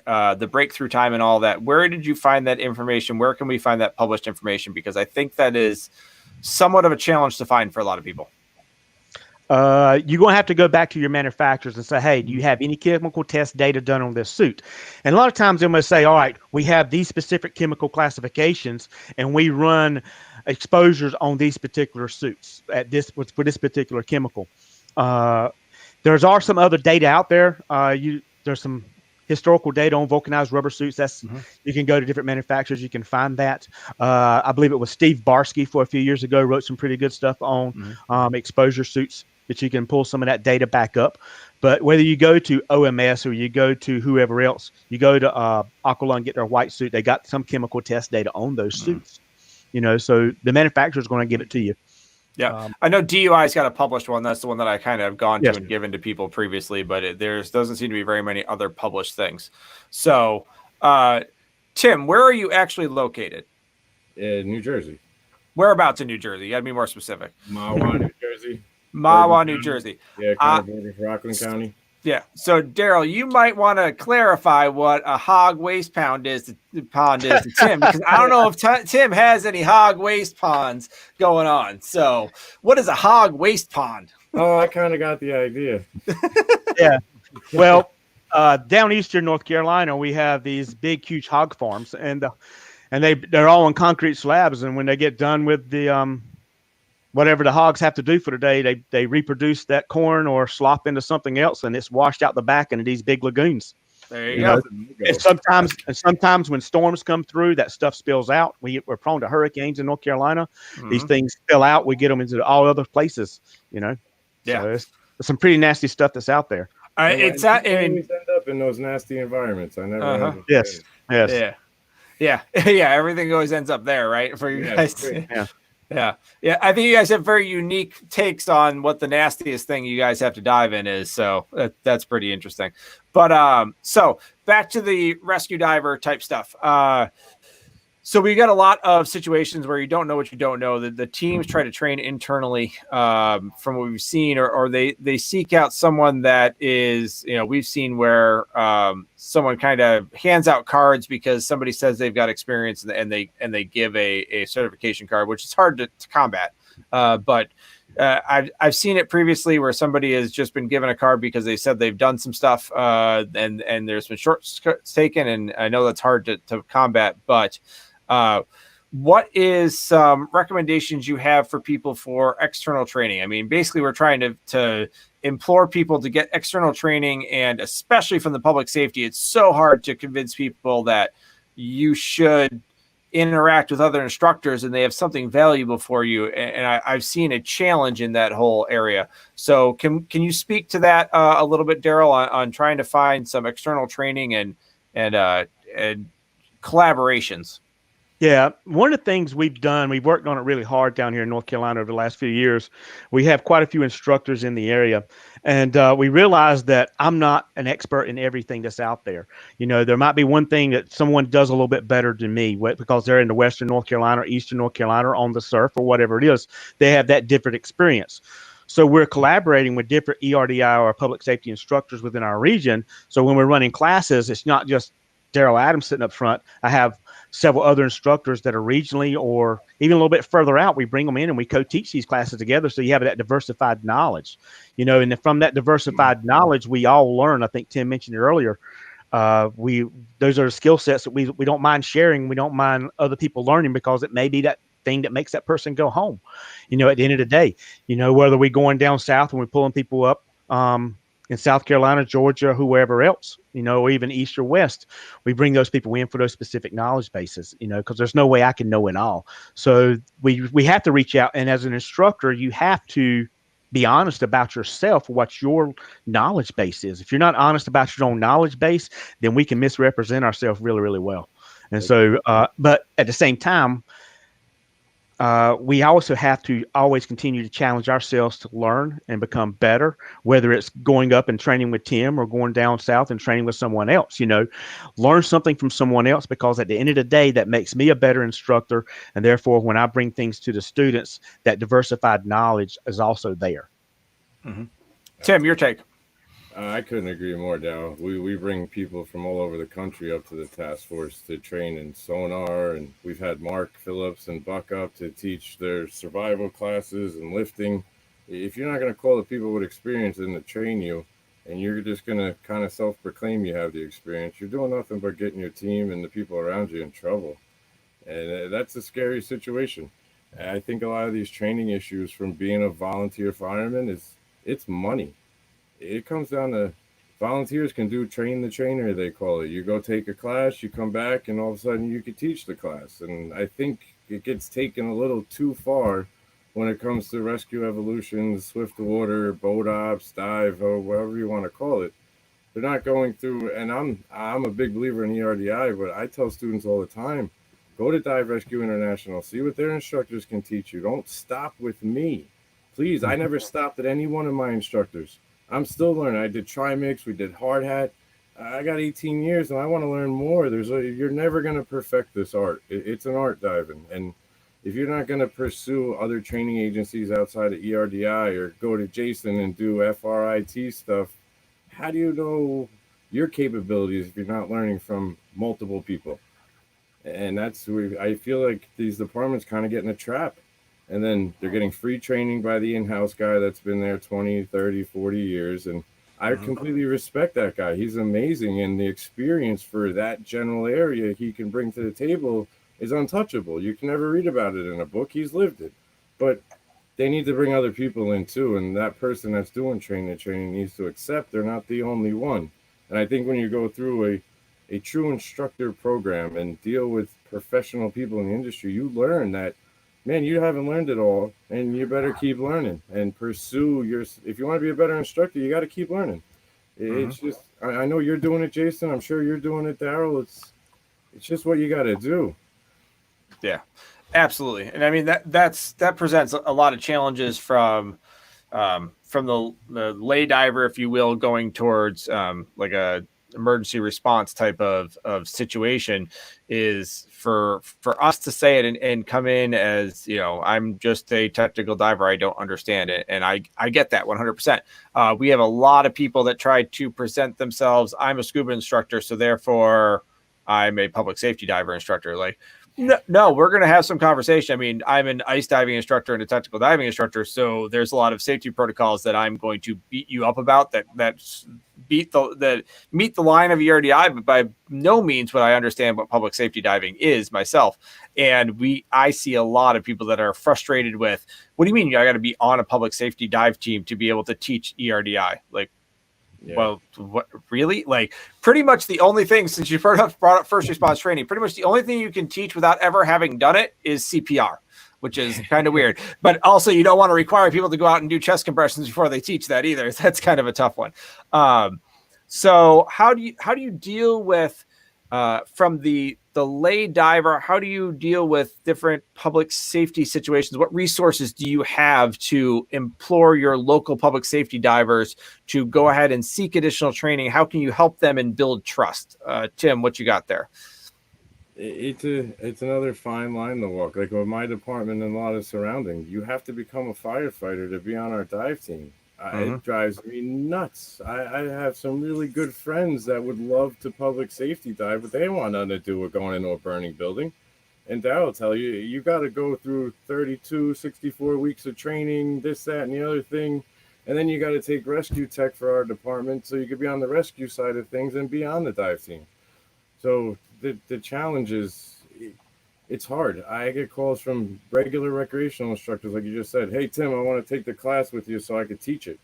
breakthrough time and all that. Where did you find that information? Where can we find that published information? Because I think that is somewhat of a challenge to find for a lot of people. You're going to have to go back to your manufacturers and say, hey, do you have any chemical test data done on this suit? And a lot of times they're going to say, all right, we have these specific chemical classifications and we run exposures on these particular suits for this particular chemical. There's are some other data out there. There's some historical data on vulcanized rubber suits. You can go to different manufacturers. You can find that. I believe it was Steve Barsky for a few years ago wrote some pretty good stuff on exposure suits that you can pull some of that data back up. But whether you go to OMS or you go to whoever else, you go to Aquila and get their white suit, they got some chemical test data on those suits. So the manufacturer is going to give it to you. Yeah, I know DUI's got a published one. That's the one that I kind of have gone to and given to people previously, but there doesn't seem to be very many other published things. So, Tim, where are you actually located? In New Jersey. Whereabouts in New Jersey? You got to be more specific. Mahwah, New Jersey. Mahwah, New Jersey. Yeah, kind of border for Rockland County. Yeah. So, Darrell, you might want to clarify what a hog waste pond is to Tim, because I don't know if Tim has any hog waste ponds going on. So, what is a hog waste pond? Oh, I kind of got the idea. Yeah. Well, down eastern North Carolina, we have these big, huge hog farms, and they're all on concrete slabs. And when they get done with the whatever the hogs have to do for the day, they reproduce that corn or slop into something else, and it's washed out the back into these big lagoons. There you go. And sometimes when storms come through, that stuff spills out. We're prone to hurricanes in North Carolina. These things spill out. We get them into all other places. Yeah. So there's some pretty nasty stuff that's out there. Always end up in those nasty environments. I never. Yes. Yeah. Everything always ends up there, right? For you guys. Yeah. I think you guys have very unique takes on what the nastiest thing you guys have to dive in is. So that's pretty interesting. But so back to the rescue diver type stuff. So we got a lot of situations where you don't know what you don't know. The teams try to train internally from what we've seen, or they seek out someone that is, we've seen where someone kind of hands out cards because somebody says they've got experience and they give a certification card, which is hard to combat. But I've seen it previously where somebody has just been given a card because they said they've done some stuff and there's been shortcuts taken. And I know that's hard to combat, but what is some recommendations you have for people for external training? I mean, basically we're trying to implore people to get external training, and especially from the public safety, it's so hard to convince people that you should interact with other instructors and they have something valuable for you. And I've seen a challenge in that whole area. So can you speak to that a little bit, Darrell, on trying to find some external training and collaborations? Yeah, one of the things we've done, we've worked on it really hard down here in North Carolina over the last few years. We have quite a few instructors in the area, and we realized that I'm not an expert in everything that's out there. There might be one thing that someone does a little bit better than me because they're in the Western North Carolina or Eastern North Carolina or on the surf or whatever it is. They have that different experience. So we're collaborating with different ERDI or public safety instructors within our region. So when we're running classes, it's not just Darrell Adams sitting up front. I have several other instructors that are regionally or even a little bit further out. We bring them in and we co-teach these classes together. So you have that diversified knowledge, and from that diversified knowledge, we all learn. I think Tim mentioned it earlier. Those are the skill sets that we don't mind sharing. We don't mind other people learning because it may be that thing that makes that person go home, at the end of the day, whether we're going down south and we're pulling people up, in South Carolina, Georgia, whoever else, or even east or west, we bring those people in for those specific knowledge bases, because there's no way I can know it all. So we have to reach out. And as an instructor, you have to be honest about yourself, what your knowledge base is. If you're not honest about your own knowledge base, then we can misrepresent ourselves really, really well. And so, but at the same time, we also have to always continue to challenge ourselves to learn and become better, whether it's going up and training with Tim or going down south and training with someone else. Learn something from someone else, because at the end of the day, that makes me a better instructor. And therefore, when I bring things to the students, that diversified knowledge is also there. Mm-hmm. Tim, your take. I couldn't agree more, Darrell. We bring people from all over the country up to the task force to train in sonar, and we've had Mark Phillips and Buck up to teach their survival classes and lifting. If you're not going to call the people with experience in to train you, and you're just going to kind of self-proclaim you have the experience, you're doing nothing but getting your team and the people around you in trouble. And that's a scary situation. I think a lot of these training issues from being a volunteer fireman it's money. It comes down to volunteers can do train the trainer, they call it. You go take a class, you come back, and all of a sudden you could teach the class. And I think it gets taken a little too far when it comes to rescue evolution, swift water, boat ops, dive, or whatever you want to call it. They're not going through, and I'm a big believer in ERDI, but I tell students all the time, go to Dive Rescue International, see what their instructors can teach you. Don't stop with me. Please, I never stopped at any one of my instructors. I'm still learning. I did trimix, we did hard hat. I got 18 years and I want to learn more. You're never going to perfect this art. It's an art, diving. And if you're not going to pursue other training agencies outside of ERDI or go to Jason and do FRIT stuff, how do you know your capabilities if you're not learning from multiple people? And that's where I feel like these departments kind of get in a trap. And then they're getting free training by the in-house guy that's been there 20, 30, 40 years. And I completely respect that guy. He's amazing. And the experience for that general area he can bring to the table is untouchable. You can never read about it in a book. He's lived it. But they need to bring other people in too. And that person that's doing training needs to accept they're not the only one. And I think when you go through a true instructor program and deal with professional people in the industry, you learn that, man, you haven't learned it all, and you better keep learning and pursue if you want to be a better instructor, you got to keep learning. It's just, I know you're doing it, Jason. I'm sure you're doing it, Darrell. It's just what you got to do. Yeah, absolutely. And I mean, that presents a lot of challenges from the lay diver, if you will, going towards like a emergency response type of situation, is for us to say it and come in as, I'm just a technical diver, I don't understand it. And I get that 100%. We have a lot of people that try to present themselves, I'm a scuba instructor, so therefore I'm a public safety diver instructor. Like, no, we're going to have some conversation. I mean, I'm an ice diving instructor and a technical diving instructor, so there's a lot of safety protocols that I'm going to beat you up about that meet the line of ERDI, but by no means would I understand what public safety diving is myself. And I see a lot of people that are frustrated with, what do you mean I got to be on a public safety dive team to be able to teach ERDI? Like, yeah. Well, what really? Like, pretty much the only thing, since you brought up first response training, pretty much the only thing you can teach without ever having done it is CPR, which is kind of weird. But also, you don't want to require people to go out and do chest compressions before they teach that either. That's kind of a tough one. So how do you deal with from the lay diver? How do you deal with different public safety situations? What resources do you have to implore your local public safety divers to go ahead and seek additional training? How can you help them and build trust? Tim, what you got there? It's another fine line to walk. Like with my department and a lot of surrounding, you have to become a firefighter to be on our dive team. It drives me nuts. I have some really good friends that would love to public safety dive, but they don't want nothing to do with going into a burning building. And Darrell will tell you, you got to go through 32, 64 weeks of training, this, that, and the other thing. And then you got to take rescue tech for our department so you could be on the rescue side of things and be on the dive team. So the challenge is, it's hard. I get calls from regular recreational instructors, like you just said, hey, Tim, I want to take the class with you so I could teach it.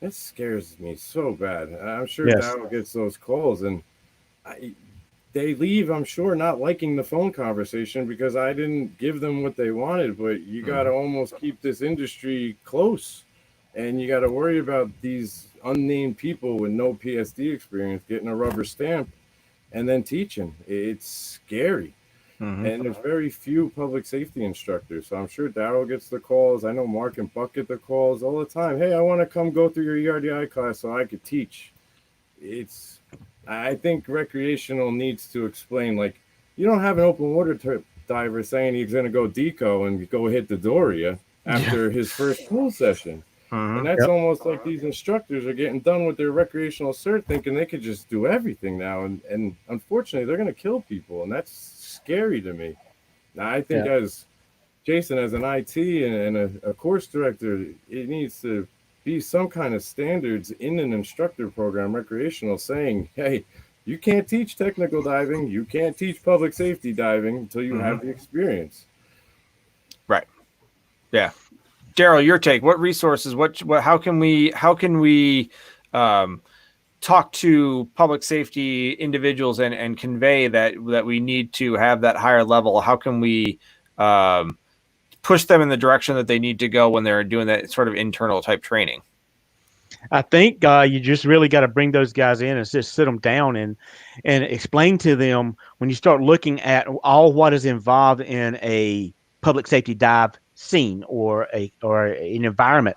That scares me so bad. I'm sure Darrell gets those calls, and they leave, I'm sure, not liking the phone conversation because I didn't give them what they wanted, but you got to almost keep this industry close, and you got to worry about these unnamed people with no PSD experience getting a rubber stamp and then teaching. It's scary. And there's very few public safety instructors. So I'm sure Darrell gets the calls. I know Mark and Buck get the calls all the time. Hey, I want to come go through your ERDI class so I could teach. I think recreational needs to explain, like, you don't have an open water diver saying he's going to go deco and go hit the Doria after his first pool session. And that's almost like these instructors are getting done with their recreational cert thinking they could just do everything now. And unfortunately, they're going to kill people. And that's scary to me. Now, I think as Jason, as an IT and a course director, it needs to be some kind of standards in an instructor program, recreational, saying, hey, you can't teach technical diving. You can't teach public safety diving until you have the experience. Right. Yeah. Darrell, your take. What resources? How can we talk to public safety individuals and convey that we need to have that higher level? How can we push them in the direction that they need to go when they're doing that sort of internal type training? I think you just really got to bring those guys in and just sit them down and explain to them, when you start looking at all what is involved in a public safety dive scene or an environment,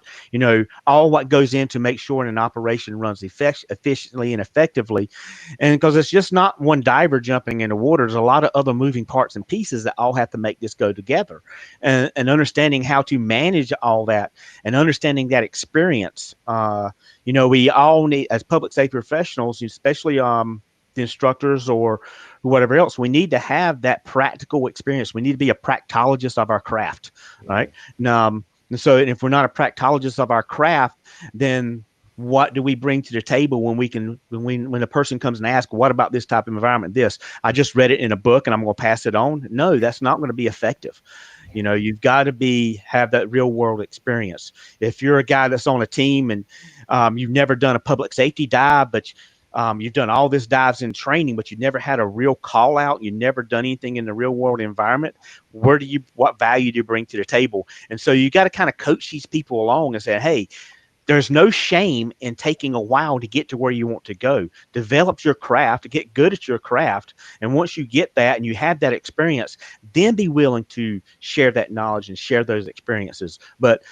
all what goes in to make sure an operation runs efficiently and effectively. And because it's just not one diver jumping in the water, there's a lot of other moving parts and pieces that all have to make this go together, and understanding how to manage all that and understanding that experience. We all need, as public safety professionals, especially the instructors or whatever else, we need to have that practical experience. We need to be a proctologist of our craft, right? And so if we're not a proctologist of our craft, then what do we bring to the table when a person comes and asks, what about this type of environment? I just read it in a book and I'm going to pass it on. No, that's not going to be effective. You've got to have that real world experience. If you're a guy that's on a team and you've never done a public safety dive, but you've done all this dives in training, but you've never had a real call out, you've never done anything in the real world environment, what value do you bring to the table? And so you got to kind of coach these people along and say, hey, there's no shame in taking a while to get to where you want to go. Develop your craft, get good at your craft. And once you get that and you have that experience, then be willing to share that knowledge and share those experiences. But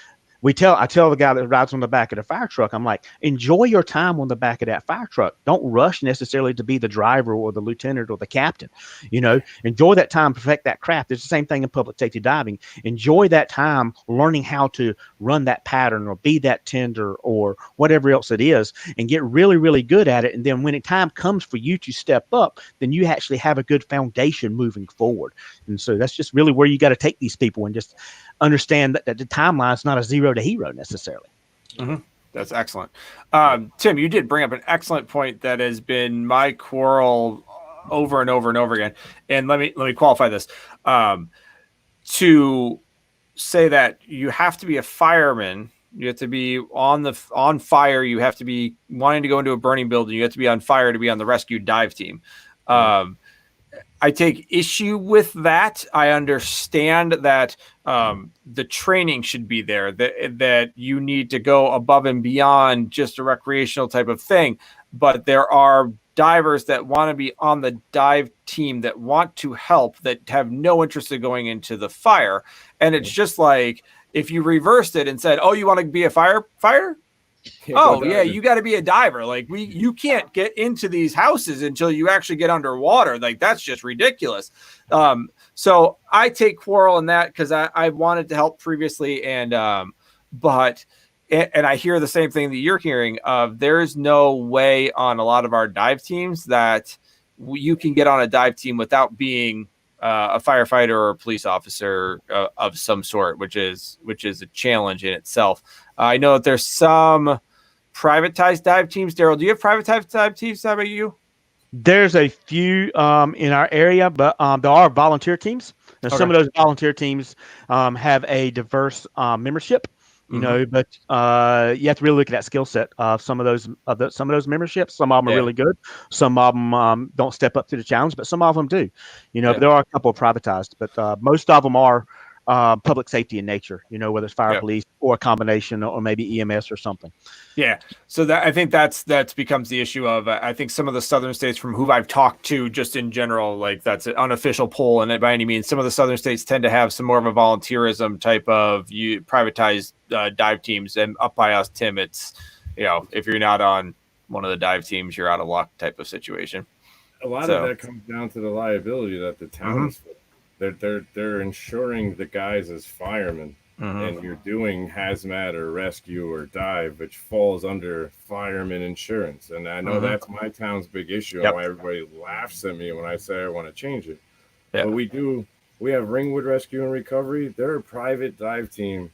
I tell the guy that rides on the back of the fire truck, I'm like, enjoy your time on the back of that fire truck. Don't rush necessarily to be the driver or the lieutenant or the captain. Enjoy that time, perfect that craft. It's the same thing in public safety diving. Enjoy that time learning how to run that pattern or be that tender or whatever else it is, and get really, really good at it. And then when the time comes for you to step up, then you actually have a good foundation moving forward. And so that's just really where you got to take these people, and just understand that the timeline is not a 0 to hero necessarily. That's excellent. Tim, you did bring up an excellent point that has been my quarrel over and over and over again. And let me qualify this. To say that you have to be a fireman, you have to be on fire, you have to be wanting to go into a burning building, you have to be on fire to be on the rescue dive team. I take issue with that. I understand that the training should be there, that you need to go above and beyond just a recreational type of thing. But there are divers that want to be on the dive team, that want to help, that have no interest in going into the fire. And it's just like, if you reversed it and said, oh, you want to be a firefighter? You got to be a diver. Like, you can't get into these houses until you actually get underwater. Like, that's just ridiculous. So I take quarrel in that, because I wanted to help previously, and I hear the same thing that you're hearing. There is no way on a lot of our dive teams that you can get on a dive team without being a firefighter or a police officer of some sort, which is a challenge in itself. I know that there's some privatized dive teams. Darrell, do you have privatized dive teams? How about you? There's a few in our area, but there are volunteer teams. Now, some of those volunteer teams have a diverse membership. But you have to really look at that skill set of some of those memberships. Some of them are really good. Some of them don't step up to the challenge, but some of them do. But there are a couple of privatized, but most of them are public safety in nature, whether it's fire, police, or a combination, or maybe EMS or something. Yeah. So that, I think that's becomes the issue of, I think some of the southern states from who I've talked to just in general, like that's an unofficial poll. And by any means, some of the southern states tend to have some more of a volunteerism type of privatized dive teams. And up by us, Tim, it's, if you're not on one of the dive teams, you're out of luck type of situation. A lot of that comes down to the liability that the town is. They're insuring the guys as firemen. And you're doing hazmat or rescue or dive, which falls under fireman insurance. And I know that's my town's big issue, and why everybody laughs at me when I say I want to change it. But we have Ringwood Rescue and Recovery. They're a private dive team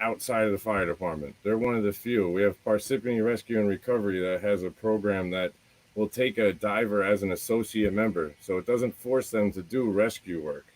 outside of the fire department. They're one of the few. We have Parsippany Rescue and Recovery that has a program that will take a diver as an associate member, so it doesn't force them to do rescue work.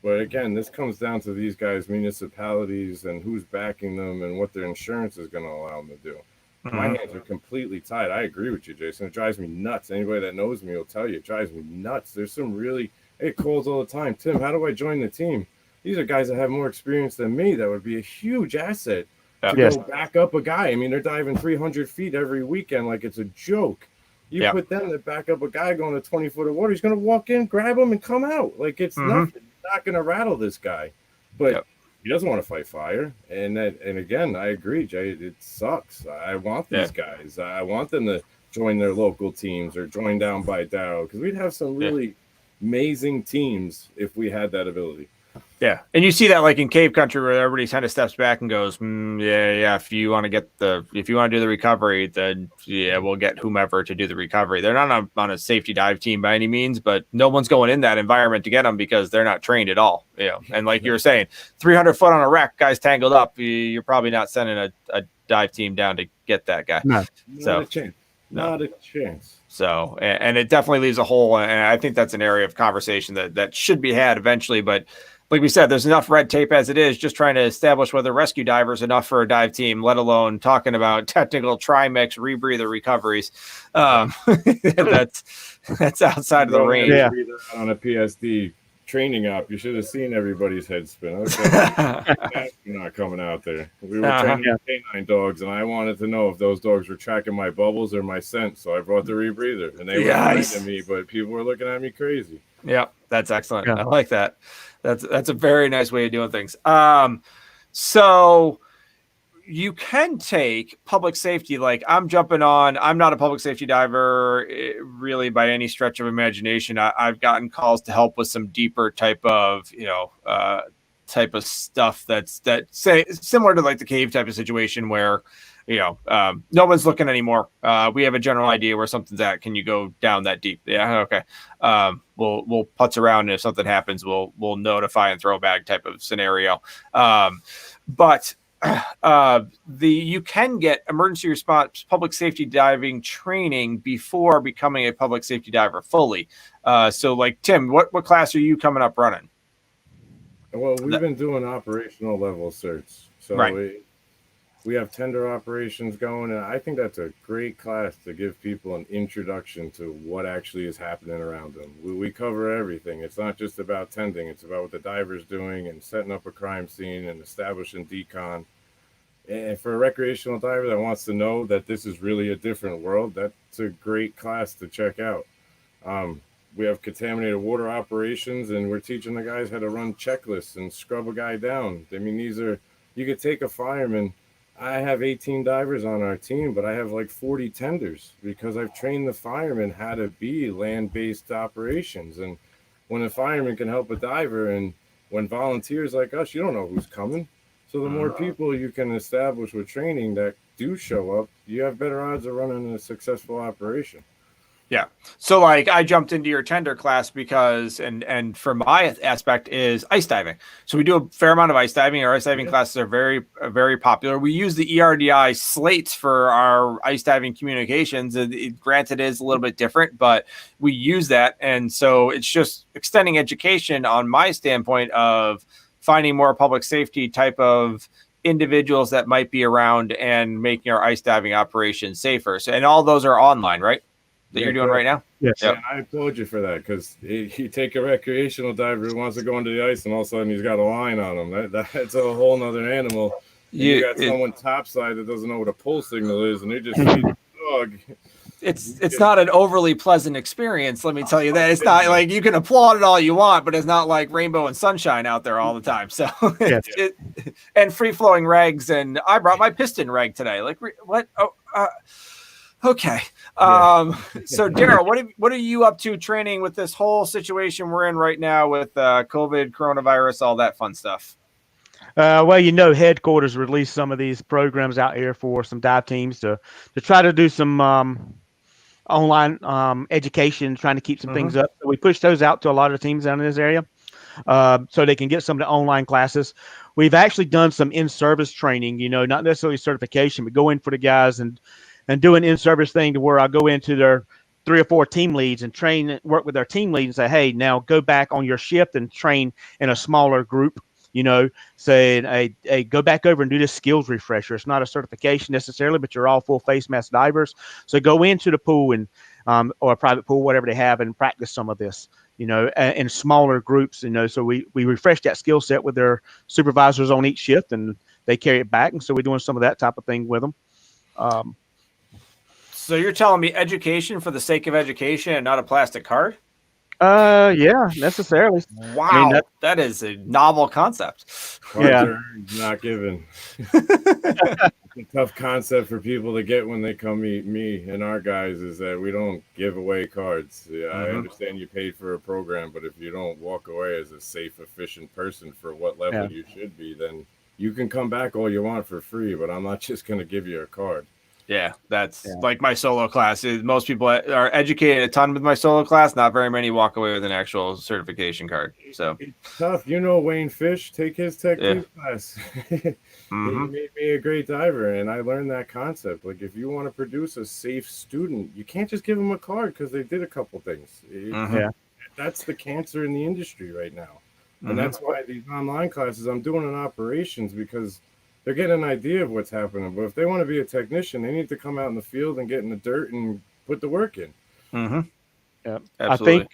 But again, this comes down to these guys, municipalities, and who's backing them and what their insurance is going to allow them to do. My hands are completely tied. I agree with you, Jason. It drives me nuts. Anybody that knows me will tell you it drives me nuts. There's some really, it calls all the time. Tim, how do I join the team? These are guys that have more experience than me. That would be a huge asset to go back up a guy. I mean, they're diving 300 feet every weekend like it's a joke. You put them to back up a guy going to 20 foot of water. He's going to walk in, grab him, and come out. Like it's nothing. Not going to rattle this guy, but he doesn't want to fight fire. And again, I agree, Jay. It sucks. I want these guys. I want them to join their local teams or join down by Darrell, because we'd have some really amazing teams if we had that ability. Yeah, and you see that like in cave country where everybody kind of steps back and goes, if you want to do the recovery, then we'll get whomever to do the recovery. They're not on a safety dive team by any means, but no one's going in that environment to get them because they're not trained at all. And like you were saying, 300 foot on a wreck, guys tangled up, you're probably not sending a dive team down to get that guy. Not a chance. Not a chance. So, and it definitely leaves a hole, and I think that's an area of conversation that should be had eventually, but like we said, there's enough red tape as it is, just trying to establish whether rescue divers enough for a dive team, let alone talking about technical trimix rebreather recoveries. That's outside of the range. On a PSD training op, you should have seen everybody's head spin. Okay. That's not coming out there. We were training canine dogs, and I wanted to know if those dogs were tracking my bubbles or my scent, so I brought the rebreather, and they were at me, but people were looking at me crazy. Yeah, that's excellent. I like that. That's a very nice way of doing things. So you can take public safety. Like I'm not a public safety diver really by any stretch of imagination. I've gotten calls to help with some deeper type of stuff that's similar to like the cave type of situation where no one's looking anymore. We have a general idea where something's at. Can you go down that deep? Yeah. Okay. We'll putz around, and if something happens, we'll notify and throw a bag type of scenario. But you can get emergency response public safety diving training before becoming a public safety diver fully. So like Tim, what class are you coming up running? Well, we've been doing operational level certs. So we have tender operations going, and I think that's a great class to give people an introduction to what actually is happening around them. We cover everything. It's not just about tending. It's about what the diver's doing and setting up a crime scene and establishing decon. And for a recreational diver that wants to know that this is really a different world, that's a great class to check out. We have contaminated water operations, and we're teaching the guys how to run checklists and scrub a guy down. I mean, you could take a fireman. I have 18 divers on our team, but I have like 40 tenders because I've trained the firemen how to be land-based operations. And when a fireman can help a diver, and when volunteers like us, you don't know who's coming. So the more people you can establish with training that do show up, you have better odds of running a successful operation. Yeah. So like I jumped into your tender class because, and for my aspect is ice diving. So we do a fair amount of ice diving. Our ice diving classes are very, very popular. We use the ERDI slates for our ice diving communications. Granted, it is a little bit different, but we use that. And so it's just extending education on my standpoint of finding more public safety type of individuals that might be around and making our ice diving operations safer. So, and all those are online, right? that you're doing right now? Yes. Yep. And I applaud you for that, because you take a recreational diver who wants to go into the ice and all of a sudden he's got a line on him. That's a whole nother animal. And you got someone topside that doesn't know what a pull signal is, and they just feed the dog. It's not an overly pleasant experience, let me tell you that. It's not like, you can applaud it all you want, but it's not like rainbow and sunshine out there all the time. So and free flowing regs, and I brought my piston reg today. Like, what? Okay. So Darrell, what are you up to training with this whole situation we're in right now with COVID, coronavirus, all that fun stuff? Well, headquarters released some of these programs out here for some dive teams to try to do some online education, trying to keep some things up. So we pushed those out to a lot of teams down in this area, so they can get some of the online classes. We've actually done some in-service training, not necessarily certification, but go in for the guys and do an in-service thing to where I go into their 3 or 4 team leads and work with their team lead and say, hey, now go back on your shift and train in a smaller group. Saying, hey, go back over and do this skills refresher. It's not a certification necessarily, but you're all full face mask divers. So go into the pool and or a private pool, whatever they have, and practice some of this, in smaller groups. So we refresh that skill set with their supervisors on each shift, and they carry it back. And so we're doing some of that type of thing with them. So you're telling me education for the sake of education and not a plastic card? Yeah, necessarily. Wow, that is a novel concept. Not given. It's a tough concept for people to get when they come meet me and our guys, is that we don't give away cards. Yeah, I understand you paid for a program, but if you don't walk away as a safe, efficient person for what level you should be, then you can come back all you want for free, but I'm not just going to give you a card. Yeah, that's like my solo class. Most people are educated a ton with my solo class. Not very many walk away with an actual certification card. So it's tough. Wayne Fish, take his technique class. He made me a great diver, and I learned that concept. Like, if you want to produce a safe student, you can't just give them a card because they did a couple things. That's the cancer in the industry right now. And that's why these online classes, I'm doing in operations, because they're getting an idea of what's happening. But if they want to be a technician, they need to come out in the field and get in the dirt and put the work in. Yeah, absolutely.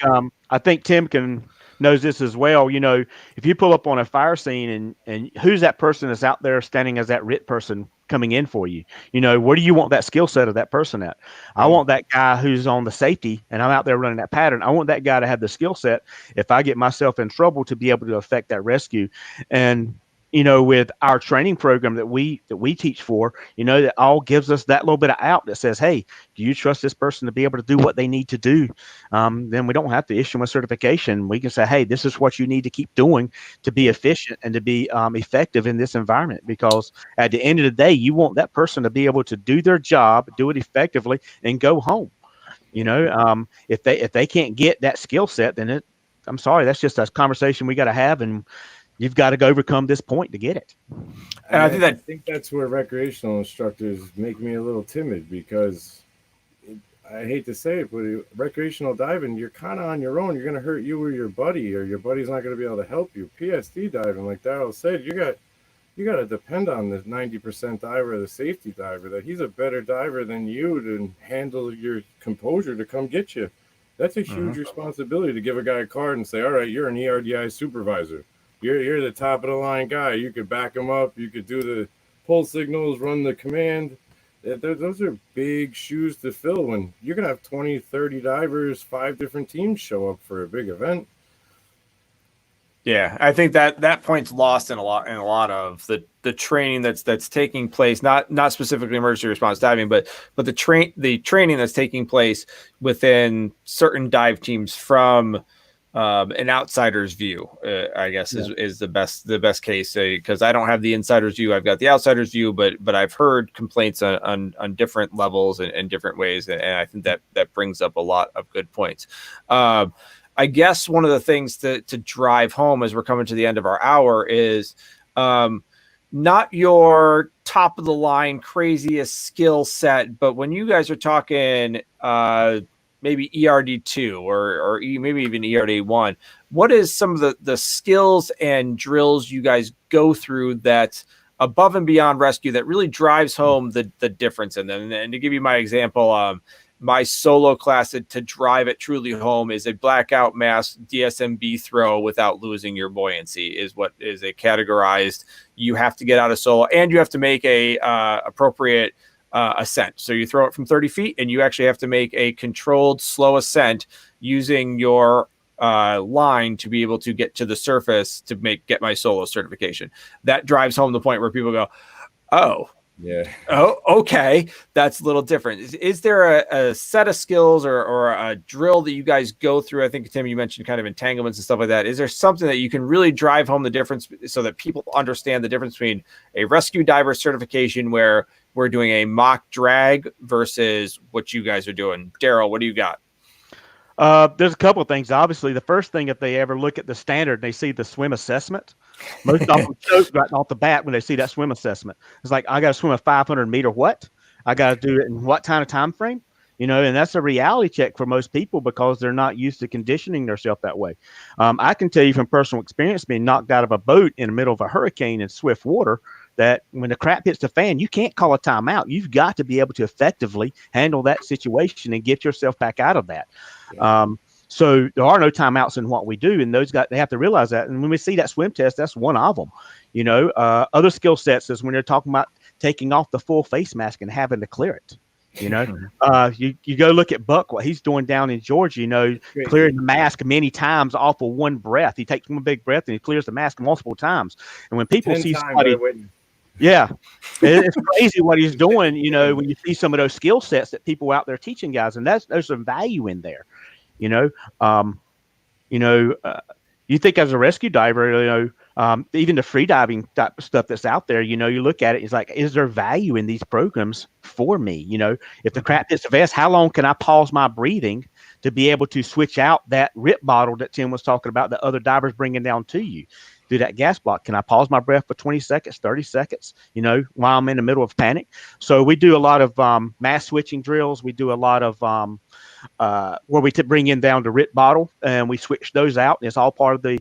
I think Tim knows this as well. If you pull up on a fire scene and who's that person that's out there standing as that RIT person coming in for you? Where do you want that skill set of that person at? I want that guy who's on the safety and I'm out there running that pattern. I want that guy to have the skill set, if I get myself in trouble, to be able to affect that rescue. And with our training program that we teach for, that all gives us that little bit of out that says, hey, do you trust this person to be able to do what they need to do? Then we don't have to issue them a certification. We can say, hey, this is what you need to keep doing to be efficient and to be effective in this environment. Because at the end of the day, you want that person to be able to do their job, do it effectively, and go home. If they can't get that skill set, then I'm sorry, that's just a conversation we got to have, and you've got to overcome this point to get it. And I think that's where recreational instructors make me a little timid, because I hate to say it, but recreational diving, you're kind of on your own. You're going to hurt you or your buddy, or your buddy's not going to be able to help you. PSD diving, like Darrell said, you got to depend on the 90% diver, the safety diver, that he's a better diver than you to handle your composure to come get you. That's a huge responsibility, to give a guy a card and say, all right, you're an ERDI supervisor. You're the top of the line guy. You could back him up. You could do the pull signals, run the command. Those are big shoes to fill when you're going to have 20, 30 divers, 5 different teams show up for a big event. Yeah, I think that point's lost in a lot of the training that's taking place, not specifically emergency response diving, but the training that's taking place within certain dive teams from an outsider's view, I guess is the best case, because I don't have the insider's view. I've got the outsider's view, but I've heard complaints on different levels and different ways. And I think that brings up a lot of good points. I guess one of the things to drive home as we're coming to the end of our hour is not your top of the line craziest skill set, but when you guys are talking maybe ERD2 or maybe even ERD1, what is some of the skills and drills you guys go through that above and beyond rescue that really drives home the difference in them? And to give you my example, my solo class to drive it truly home is a blackout mask DSMB throw without losing your buoyancy is what is a categorized. You have to get out of solo and you have to make a appropriate ascent. So you throw it from 30 feet and you actually have to make a controlled slow ascent using your line to be able to get to the surface to get my solo certification. That drives home the point where people go, oh, yeah. Oh, okay. That's a little different. Is there a set of skills or a drill that you guys go through? I think, Tim, you mentioned kind of entanglements and stuff like that. Is there something that you can really drive home the difference so that people understand the difference between a rescue diver certification where we're doing a mock drag versus what you guys are doing? Darrell, what do you got? There's a couple of things. Obviously, the first thing, if they ever look at the standard and they see the swim assessment, most of them choke right off the bat when they see that swim assessment. It's like, I got to swim a 500-meter what? I got to do it in what kind of time frame? And that's a reality check for most people because they're not used to conditioning themselves that way. I can tell you from personal experience, being knocked out of a boat in the middle of a hurricane in swift water, that when the crap hits the fan, you can't call a timeout. You've got to be able to effectively handle that situation and get yourself back out of that. So there are no timeouts in what we do, and they have to realize that. And when we see that swim test, that's one of them. Other skill sets is when they're talking about taking off the full face mask and having to clear it. You go look at Buck, what he's doing down in Georgia, clearing the mask many times off of one breath. He takes one big breath and he clears the mask multiple times. And when people see somebody, yeah, it's crazy what he's doing, when you see some of those skill sets that people out there teaching guys, and there's some value in there. You think as a rescue diver, even the free diving type of stuff that's out there, you look at it, it's like, is there value in these programs for me? If the crap hits the vest, how long can I pause my breathing to be able to switch out that rip bottle that Tim was talking about that other divers bringing down to you? Do that gas block. Can I pause my breath for 20 seconds, 30 seconds, while I'm in the middle of panic? So we do a lot of mass switching drills. We do a lot of where we bring in down the rip bottle and we switch those out. And it's all part of the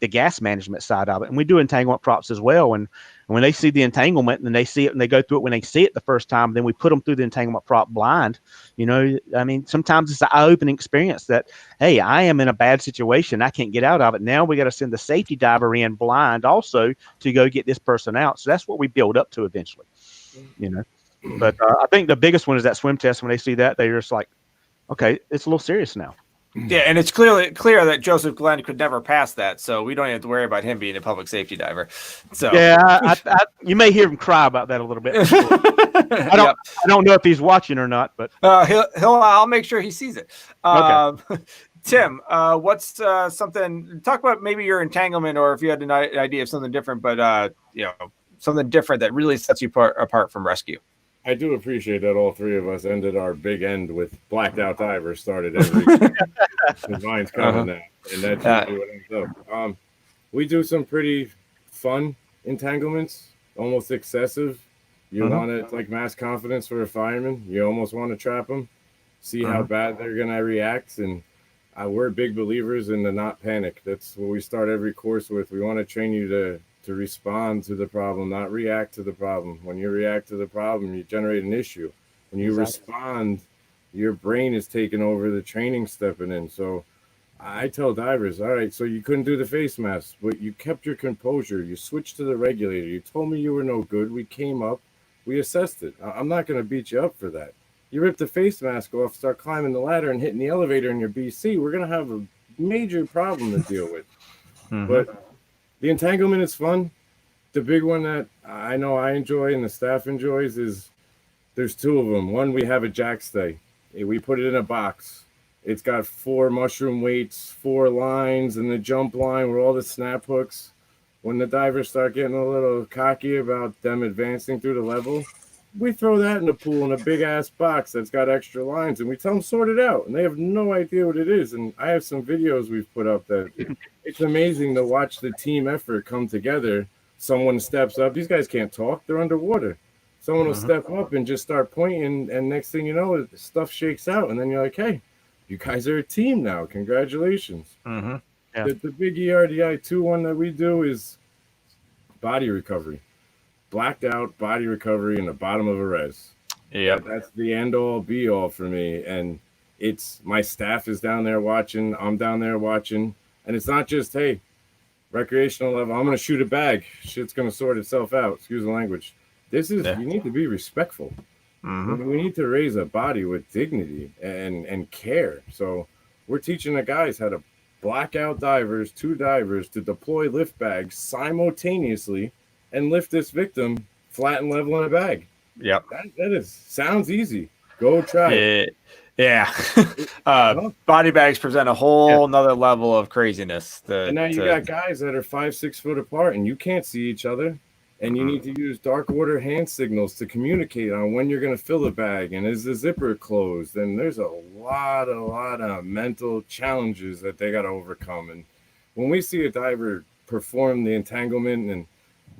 gas management side of it. And we do entanglement props as well. And when they see the entanglement and they see it and they go through it when they see it the first time, then we put them through the entanglement prop blind. Sometimes it's an eye-opening experience that, hey, I am in a bad situation. I can't get out of it. Now we got to send the safety diver in blind also to go get this person out. So that's what we build up to eventually, But I think the biggest one is that swim test. When they see that, they're just like, okay, it's a little serious now. Yeah, and it's clear that Joseph Glenn could never pass that, so we don't have to worry about him being a public safety diver. So yeah, you may hear him cry about that a little bit. I don't know if he's watching or not, but I'll make sure he sees it. Okay. Tim, what's something? Talk about maybe your entanglement, or if you had an idea of something different, but something different that really sets you apart from rescue. I do appreciate that all three of us ended our big end with blacked out divers started every mine's coming now, and that's usually what ends up. We do some pretty fun entanglements, almost excessive. You want it like mass confidence for a fireman. You almost want to trap them, see how bad they're gonna react, and we're big believers in the not panic. That's what we start every course with. We want to train you to respond to the problem, not react to the problem. When you react to the problem, you generate an issue. When you respond, your brain is taking over, the training stepping in. So I tell divers, all right, so you couldn't do the face mask, but you kept your composure. You switched to the regulator. You told me you were no good. We came up. We assessed it. I'm not going to beat you up for that. You rip the face mask off, start climbing the ladder and hitting the elevator in your BC, we're going to have a major problem to deal with. But the entanglement is fun. The big one that I know I enjoy and the staff enjoys is there's two of them. One, we have a jack stay. We put it in a box. It's got 4 mushroom weights, 4 lines, and the jump line with all the snap hooks. When the divers start getting a little cocky about them advancing through the level, we throw that in the pool in a big-ass box that's got extra lines, and we tell them sort it out, and they have no idea what it is. And I have some videos we've put up that it's amazing to watch the team effort come together. Someone steps up. These guys can't talk. They're underwater. Someone will step up and just start pointing, and next thing you know, stuff shakes out, and then you're like, hey, you guys are a team now. Congratulations. Yeah. The big ERDI 2 one that we do is body recovery. Blacked out body recovery in the bottom of a res. Yeah. That's the end all be all for me. And it's my staff is down there watching. I'm down there watching. And it's not just, hey, recreational level, I'm going to shoot a bag. Shit's going to sort itself out. Excuse the language. This is, you need to be respectful. Mm-hmm. We need to raise a body with dignity and care. So we're teaching the guys how to black out divers, 2 divers, to deploy lift bags simultaneously and lift this victim flat and level in a bag. Yep. That sounds easy. Go try it. Yeah. Body bags present a whole nother level of craziness. And now you got guys that are 5-6 foot apart and you can't see each other. And you need to use dark order hand signals to communicate on when you're going to fill a bag and is the zipper closed. And there's a lot of mental challenges that they got to overcome. And when we see a diver perform the entanglement and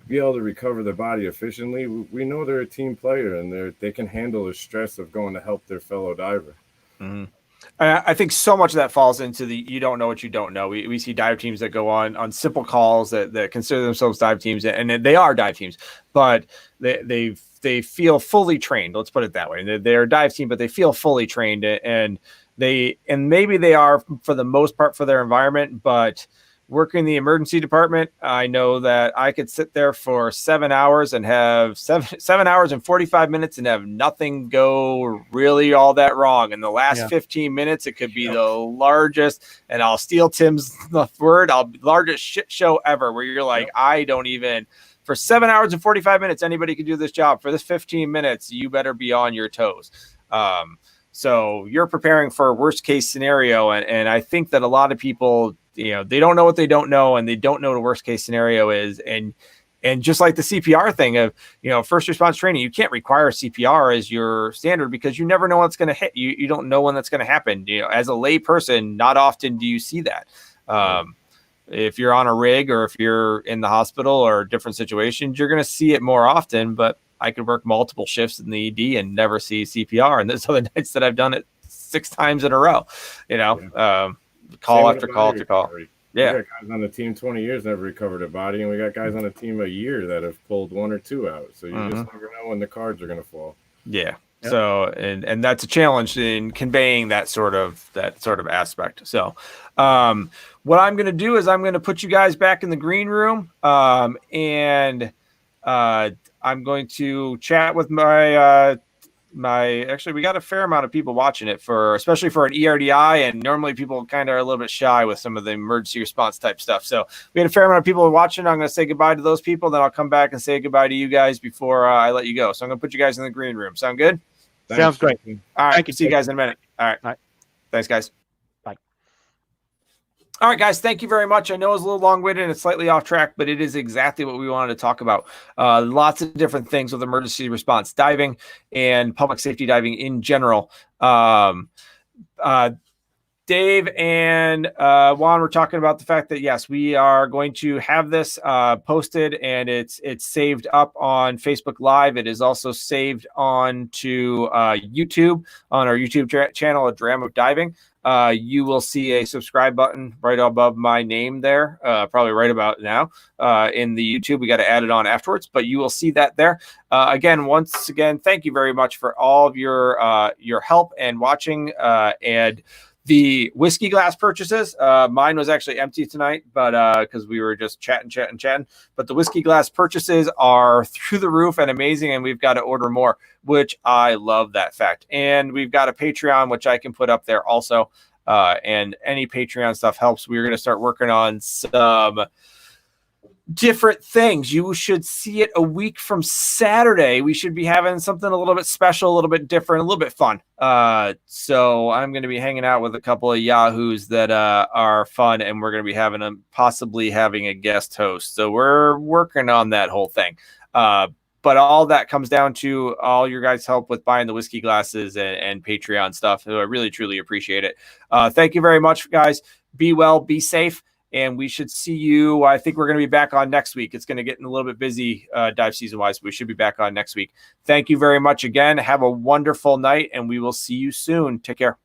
be able to recover the body efficiently, we know they're a team player and they can handle the stress of going to help their fellow diver. Mm-hmm. I think so much of that falls into the you don't know what you don't know. We see dive teams that go on simple calls that consider themselves dive teams, and they are dive teams, but they feel fully trained. Let's put it that way. They're a dive team, but they feel fully trained, and maybe they are for the most part for their environment, but working in the emergency department, I know that I could sit there for 7 hours and have 7 hours and 45 minutes and have nothing go really all that wrong. In the last 15 minutes, it could be the largest, and I'll steal Tim's word, largest shit show ever, where you're like, I don't even, for 7 hours and 45 minutes, anybody could do this job. For this 15 minutes, you better be on your toes. So you're preparing for a worst case scenario. And I think that a lot of people, they don't know what they don't know, and they don't know what the worst case scenario is. And just like the CPR thing of, first response training, you can't require CPR as your standard because you never know what's going to hit. You don't know when that's going to happen. As a lay person, not often do you see that. If you're on a rig or if you're in the hospital or different situations, you're going to see it more often, but I could work multiple shifts in the ED and never see CPR. And there's other nights that I've done it 6 times in a row, call after call after call. Yeah. We got guys on the team 20 years never recovered a body, and we got guys on the team a year that have pulled 1 or 2 out. So you just never know when the cards are going to fall. Yeah. Yep. So, and that's a challenge in conveying that sort of aspect. So, what I'm going to do is I'm going to put you guys back in the green room, and I'm going to chat with actually, we got a fair amount of people watching it especially for an ERDI, and normally people kind of are a little bit shy with some of the emergency response type stuff. So we had a fair amount of people watching. I'm going to say goodbye to those people. Then I'll come back and say goodbye to you guys before I let you go. So I'm going to put you guys in the green room. Sound good? Sounds great. All right. Thank you. See you guys in a minute. All right. All right. Thanks, guys. All right, guys, thank you very much. I know it's a little long-winded and it's slightly off track, but it is exactly what we wanted to talk about. Lots of different things with emergency response diving and public safety diving in general. Dave and Juan were talking about the fact that, yes, we are going to have this posted, and it's saved up on Facebook Live. It is also saved on to YouTube, on our YouTube channel at Dram of Diving. You will see a subscribe button right above my name there, probably right about now. In the YouTube, we got to add it on afterwards, but you will see that there. Once again, thank you very much for all of your help and watching. And the whiskey glass purchases, mine was actually empty tonight, but because we were just chatting. But the whiskey glass purchases are through the roof and amazing, and we've got to order more, which I love that fact. And we've got a Patreon, which I can put up there also. And any Patreon stuff helps. We're going to start working on some different things. You should see it a week from Saturday. We should be having something a little bit special, a little bit different, a little bit fun. So I'm going to be hanging out with a couple of yahoos that are fun, and we're going to be possibly having a guest host. So we're working on that whole thing. But all that comes down to all your guys' help with buying the whiskey glasses and Patreon stuff. So I really, truly appreciate it. Thank you very much, guys. Be well, be safe. And we should see you. I think we're going to be back on next week. It's going to get a little bit busy dive season wise, but we should be back on next week. Thank you very much again. Have a wonderful night, and we will see you soon. Take care.